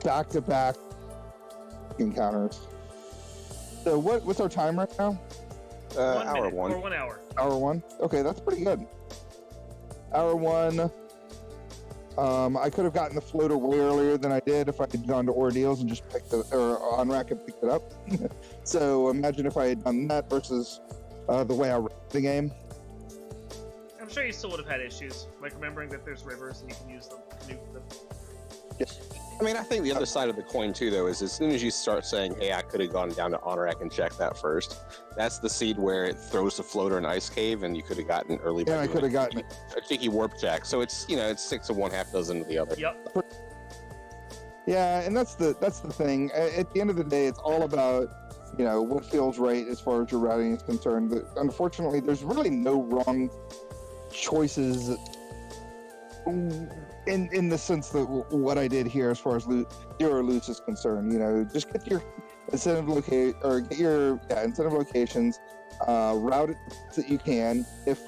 Speaker 2: back-to-back encounters. So what's our time right now?
Speaker 1: 1
Speaker 3: hour
Speaker 1: minute,
Speaker 3: one.
Speaker 1: or 1 hour.
Speaker 2: Hour 1? Okay, that's pretty good. Hour 1. I could have gotten the floater way earlier than I did if I had gone to Ordeals and just picked it, or on rack and picked it up. So imagine if I had done that versus the way I ran the game.
Speaker 1: I'm sure you still would have had issues, like remembering that there's rivers and you can use them, nuke them.
Speaker 3: I mean, I think the other side of the coin too, though, is as soon as you start saying, "Hey, I could have gone down to Honorac and checked that first," that's the seed where it throws the floater in Ice Cave, and you could have gotten early.
Speaker 2: Yeah, I could have gotten
Speaker 3: a cheeky warp check. So it's it's 6 of one, half dozen of the other.
Speaker 1: Yep.
Speaker 2: Yeah, and that's the thing. At the end of the day, it's all about what feels right as far as your routing is concerned. But unfortunately, there's really no wrong choices in the sense that what I did here as far as zero loose is concerned. Just get your incentive incentive locations, route it that you can. If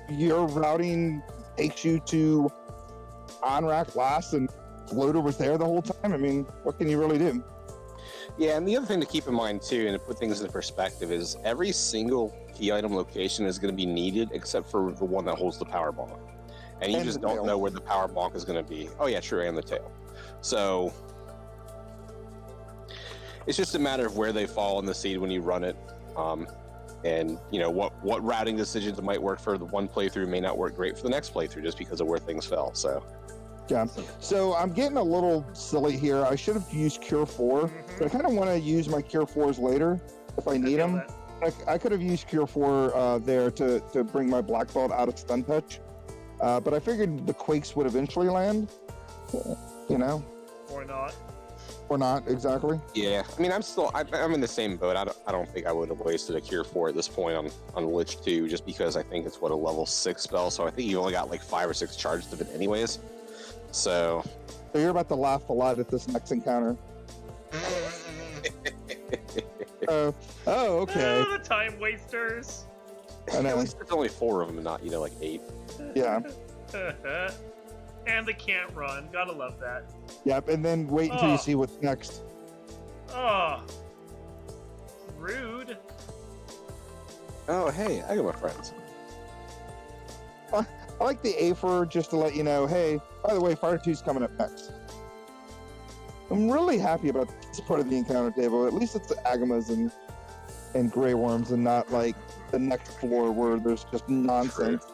Speaker 2: your routing takes you to on rack last and floater was there the whole time, I mean, what can you really do?
Speaker 3: Yeah, and the other thing to keep in mind too, and to put things into perspective, is every single key item location is going to be needed except for the one that holds the power bonk. And you just don't know where the power bonk is going to be. Oh yeah, true, and the tail. So it's just a matter of where they fall in the seed when you run it. And what routing decisions might work for the one playthrough may not work great for the next playthrough just because of where things fell. So
Speaker 2: yeah. So I'm getting a little silly here. I should have used Cure 4, but I kind of want to use my Cure 4s later if I need them. I could have used Cure 4 there to bring my black belt out of stun touch. But I figured the Quakes would eventually land,
Speaker 1: Or not.
Speaker 2: Or not, exactly.
Speaker 3: Yeah, I mean, I'm in the same boat. I don't think I would have wasted a Cure 4 at this point on Lich 2, just because I think it's a level 6 spell, so I think you only got like 5 or 6 charges of it anyways. So
Speaker 2: you're about to laugh a lot at this next encounter. Okay.
Speaker 1: Oh, the time wasters.
Speaker 2: I know.
Speaker 3: At least there's only 4 of them and not, like 8.
Speaker 2: Yeah.
Speaker 1: And they can't run. Gotta love that.
Speaker 2: Yep, and then wait until you see what's next.
Speaker 1: Oh. Rude.
Speaker 3: Oh, hey, I got my friends.
Speaker 2: I like the Afer just to let you know, hey, by the way, Fire 2's coming up next. I'm really happy about this part of the encounter table. At least it's the Agamas and Grey Worms and not like the next floor where there's just nonsense.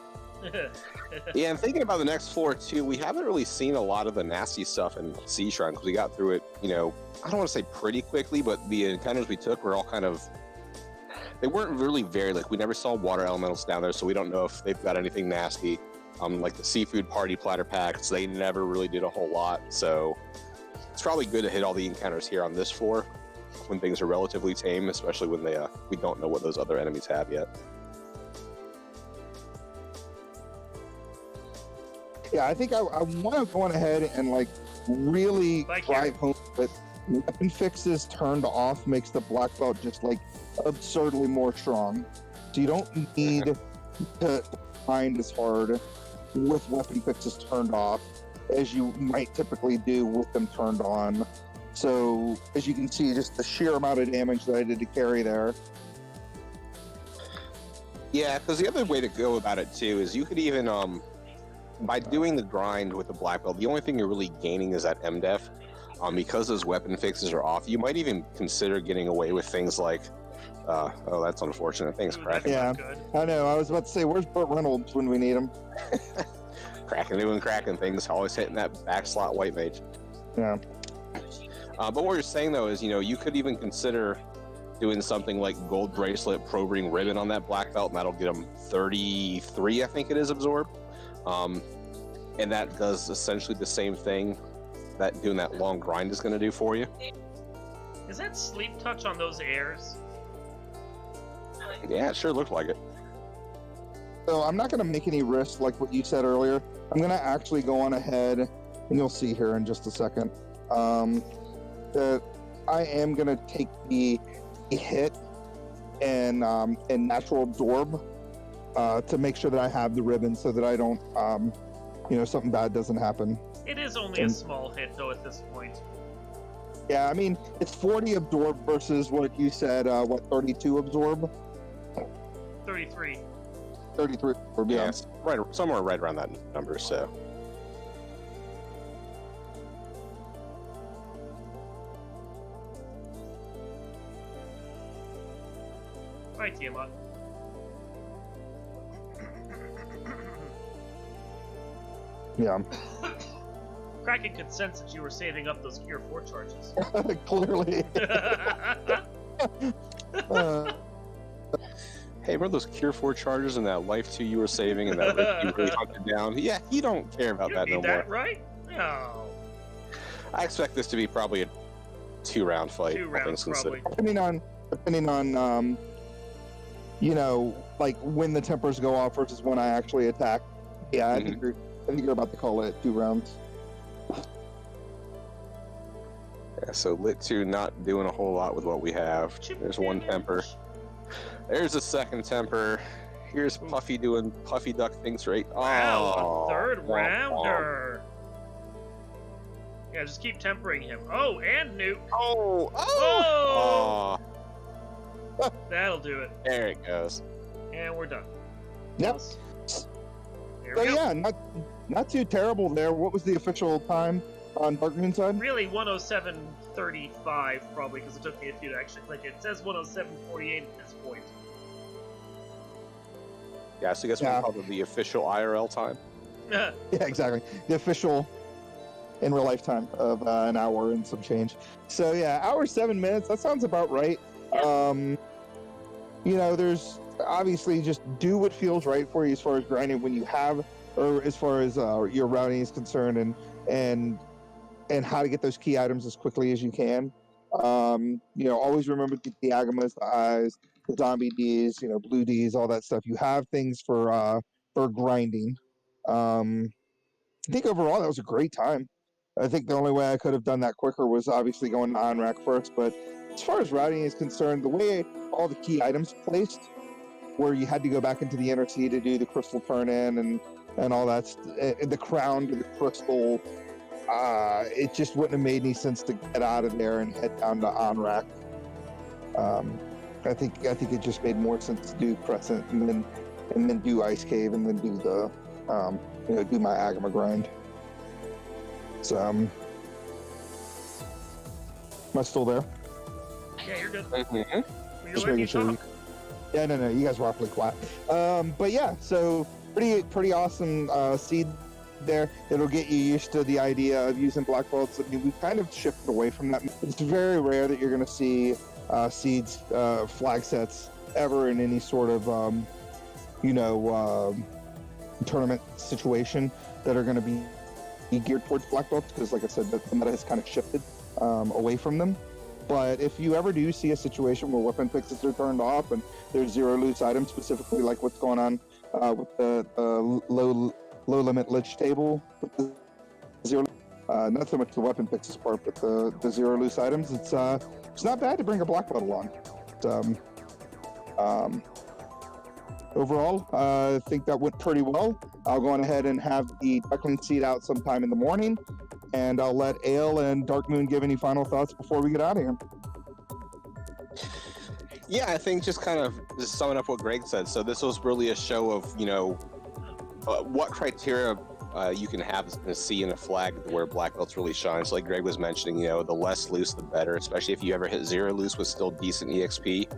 Speaker 3: Yeah, and thinking about the next floor too, we haven't really seen a lot of the nasty stuff in Sea Shrine because we got through it, I don't want to say pretty quickly, but the encounters we took were all kind of, they weren't really very, we never saw water elementals down there, so we don't know if they've got anything nasty. Like the seafood party platter packs, they never really did a whole lot, so it's probably good to hit all the encounters here on this floor when things are relatively tame, especially when we don't know what those other enemies have yet.
Speaker 2: Yeah, I think I want to go on ahead and really drive home that weapon fixes turned off makes the black belt just absurdly more strong. So you don't need to grind as hard with weapon fixes turned off as you might typically do with them turned on. So as you can see, just the sheer amount of damage that I did to carry there.
Speaker 3: Yeah, because the other way to go about it too is you could even by doing the grind with the black belt, the only thing you're really gaining is that MDEF. Because those weapon fixes are off, you might even consider getting away with things like, oh, that's unfortunate. Thanks, Kraken.
Speaker 2: Yeah, I know. I was about to say, where's Burt Reynolds when we need him?
Speaker 3: Kraken doing Kraken things, always hitting that back slot white mage.
Speaker 2: Yeah.
Speaker 3: But what you're saying though is, you could even consider doing something like gold bracelet, probing ribbon on that black belt, and that'll get them 33, I think it is, absorb. And that does essentially the same thing that doing that long grind is going to do for you.
Speaker 1: Is that sleep touch on those airs?
Speaker 3: Yeah, it sure looked like it.
Speaker 2: So I'm not going to make any risks like what you said earlier. I'm going to actually go on ahead, and you'll see here in just a second. That I am going to take the hit and natural Dorb to make sure that I have the ribbon so that I don't, something bad doesn't happen.
Speaker 1: It is only a small hit, though, at this point.
Speaker 2: Yeah, I mean, it's 40 absorb versus what you said, 32 absorb?
Speaker 1: 33.
Speaker 2: 33 absorb,
Speaker 3: Yeah,
Speaker 2: yeah.
Speaker 3: it's right, somewhere right around that number. So
Speaker 1: Bye, Tiamat.
Speaker 2: Yeah.
Speaker 1: Kraken could sense that you were saving up those Cure 4 charges.
Speaker 2: Clearly.
Speaker 3: hey, remember those Cure 4 charges and that Life 2 you were saving and that Rick you really hunted down? Yeah, he don't care about
Speaker 1: You
Speaker 3: that
Speaker 1: don't
Speaker 3: no
Speaker 1: need
Speaker 3: more.
Speaker 1: that, right? No.
Speaker 3: I expect this to be probably a 2-round fight.
Speaker 1: 2
Speaker 3: all
Speaker 1: rounds,
Speaker 3: things considered.
Speaker 1: probably.
Speaker 2: Depending on you know, like when the tempers go off versus when I actually attack. Yeah, I think you're about to call it 2 rounds.
Speaker 3: Yeah, so Lit 2 not doing a whole lot with what we have. There's one temper. There's a second temper. Here's Puffy doing Puffy Duck things right.
Speaker 1: Wow,
Speaker 3: Oh,
Speaker 1: a third
Speaker 3: womp, womp.
Speaker 1: rounder. Yeah, just keep tempering him. Oh, and nuke.
Speaker 3: Oh,
Speaker 1: Oh!
Speaker 3: oh.
Speaker 1: That'll do it.
Speaker 3: There it goes.
Speaker 1: And we're done.
Speaker 2: Yep.
Speaker 1: There
Speaker 2: So
Speaker 1: we go.
Speaker 2: yeah, not too terrible there. What was the official time on Dark Moon side?
Speaker 1: Really, 107.35 probably, because it took me a few to actually click it. It says 107.48 at this point.
Speaker 3: Yeah, so I guess
Speaker 2: Yeah.
Speaker 3: we'll call it the official IRL time.
Speaker 2: Yeah, exactly. The official in real life time of an hour and some change. So yeah, hour 7 minutes. That sounds about right. You know, there's obviously just do what feels right for you as far as grinding when you have, or as far as your routing is concerned, and how to get those key items as quickly as you can. You know, always remember the Agamas, the eyes, the zombie Ds, you know, blue Ds, all that stuff. You have things for grinding. I think overall that was a great time. I think the only way I could have done that quicker was obviously going to on-rack first, but as far as routing is concerned, the way all the key items placed, where you had to go back into the inner sea to do the crystal turn-in and all that, the crown to the crystal, it just wouldn't have made any sense to get out of there and head down to on-rack. I think it just made more sense to do Crescent and then do Ice Cave and then do the you know, do my Agama grind. So, am I still there?
Speaker 1: Yeah, you're good.
Speaker 3: Mm-hmm.
Speaker 1: You're
Speaker 2: Just
Speaker 1: letting
Speaker 2: making
Speaker 1: you
Speaker 2: sure.
Speaker 1: talk.
Speaker 2: Yeah, no, you guys were awfully quiet. But yeah, so pretty awesome seed there. It'll get you used to the idea of using black belts. I mean, we've kind of shifted away from that. It's very rare that you're going to see seeds, flag sets ever in any sort of, you know, tournament situation that are going to be geared towards black belts, because like I said, the meta has kind of shifted away from them. But if you ever do see a situation where weapon fixes are turned off and there's 0 loose items, specifically like what's going on with the low limit lich table with the 0, not so much the weapon fixes part, but the 0 loose items, it's not bad to bring a black belt along. Overall, I think that went pretty well. I'll go on ahead and have the Duckling seed out sometime in the morning, and I'll let Ale and Dark Moon give any final thoughts before we get out of here.
Speaker 3: Yeah, I think just kind of just summing up what Greg said. So this was really a show of, you know, what criteria you can have to see in a flag where black belts really shine. So like Greg was mentioning, you know, the less loose, the better, especially if you ever hit 0 loose with still decent EXP.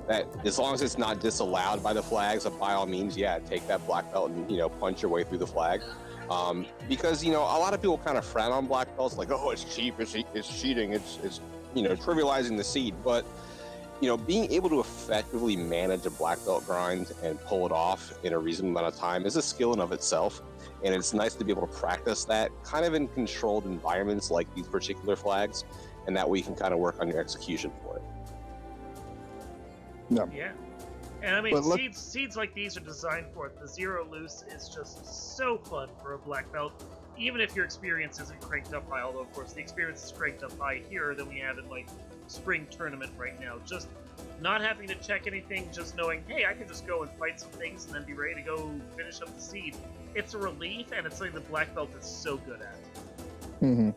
Speaker 3: That as long as it's not disallowed by the flags, by all means, yeah, take that black belt and, you know, punch your way through the flag. Because, you know, a lot of people kind of frown on black belts, like, oh, it's cheap, it's cheating, it's you know, trivializing the seed. But, you know, being able to effectively manage a black belt grind and pull it off in a reasonable amount of time is a skill in of itself. And it's nice to be able to practice that kind of in controlled environments like these particular flags, and that way you can kind of work on your execution for it.
Speaker 1: Yeah. And I mean,
Speaker 2: But look-
Speaker 1: seeds like these are designed for it. The 0 loose is just so fun for a black belt, even if your experience isn't cranked up high, although of course the experience is cranked up high here than we have in like spring tournament right now. Just not having to check anything, just knowing, hey, I can just go and fight some things and then be ready to go finish up the seed. It's a relief, and it's something the black belt is so good at.
Speaker 2: Mm-hmm.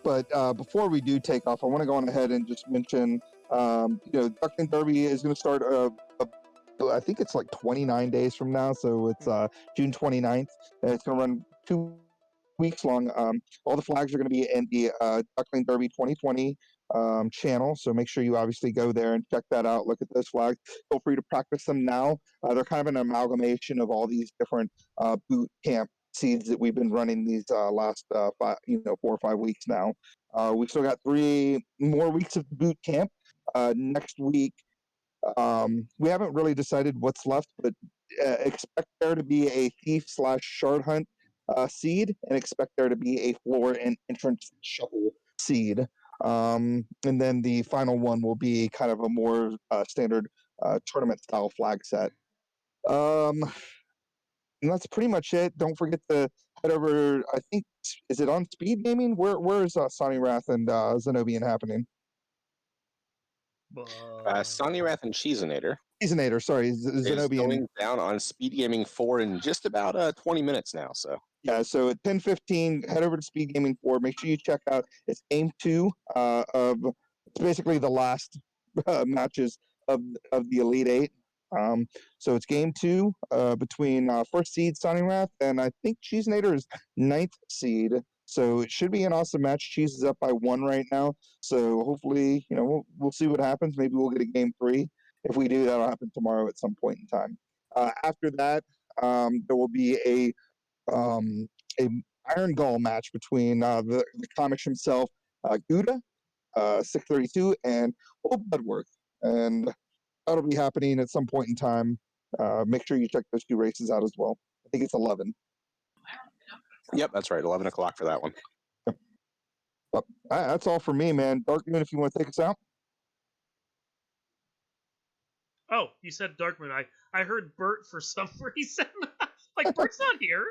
Speaker 2: But before we do take off, I want to go on ahead and just mention, Duckling Derby is going to start. I think it's like 29 days from now, so it's June 29th. And it's going to run 2 weeks long. All the flags are going to be in the Duckling Derby 2020 channel, so make sure you obviously go there and check that out. Look at those flags. Feel free to practice them now. They're kind of an amalgamation of all these different boot camp seeds that we've been running these last 4 or 5 weeks now. We still got 3 more weeks of boot camp. Next week, we haven't really decided what's left, but expect there to be a thief/shard hunt seed, and expect there to be a floor and entrance shuffle seed. And then the final one will be kind of a more standard tournament style flag set. And that's pretty much it. Don't forget to head over. I think, is it on Speed Gaming? Where is Sonny Wrath and Zenobian happening?
Speaker 3: Sonny Wrath and Cheesinator
Speaker 2: Seasonator, sorry,
Speaker 3: is
Speaker 2: Zenobian.
Speaker 3: going down on Speed Gaming 4 in just about 20 minutes now. So
Speaker 2: Yeah, so at 10:15, head over to Speed Gaming 4. Make sure you check out it's game 2 of it's basically the last matches of the Elite Eight. So it's game 2 between first seed Sonny Wrath and I think Cheesinator is 9th seed. So it should be an awesome match. Cheese is up by 1 right now. So hopefully, we'll see what happens. Maybe we'll get a game 3. If we do, that'll happen tomorrow at some point in time. After that, there will be um, a Iron Gall match between the comics himself, Gouda, 632, and Old Bloodworth. And that'll be happening at some point in time. Make sure you check those 2 races out as well. I think it's 11.
Speaker 3: Yep, that's right. 11 o'clock for that one.
Speaker 2: But that's all for me, man. Darkmoon, if you want to take us out.
Speaker 1: Oh, you said Darkman. I heard Bert for some reason. Like, Bert's not here.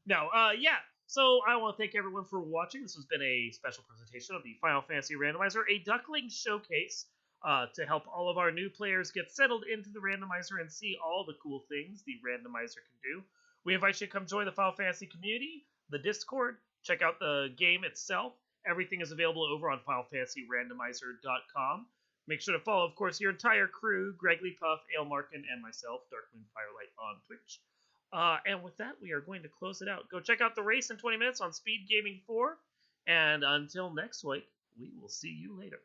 Speaker 1: No, yeah. So I want to thank everyone for watching. This has been a special presentation of the Final Fantasy Randomizer, a Duckling showcase to help all of our new players get settled into the Randomizer and see all the cool things the Randomizer can do. We invite you to come join the Final Fantasy community, the Discord, check out the game itself. Everything is available over on FinalFantasyRandomizer.com. Make sure to follow, of course, your entire crew, Gregley Puff, Ailmarkin, and myself, Darkmoon Firelight, on Twitch. And with that, we are going to close it out. Go check out the race in 20 minutes on Speed Gaming 4. And until next week, we will see you later.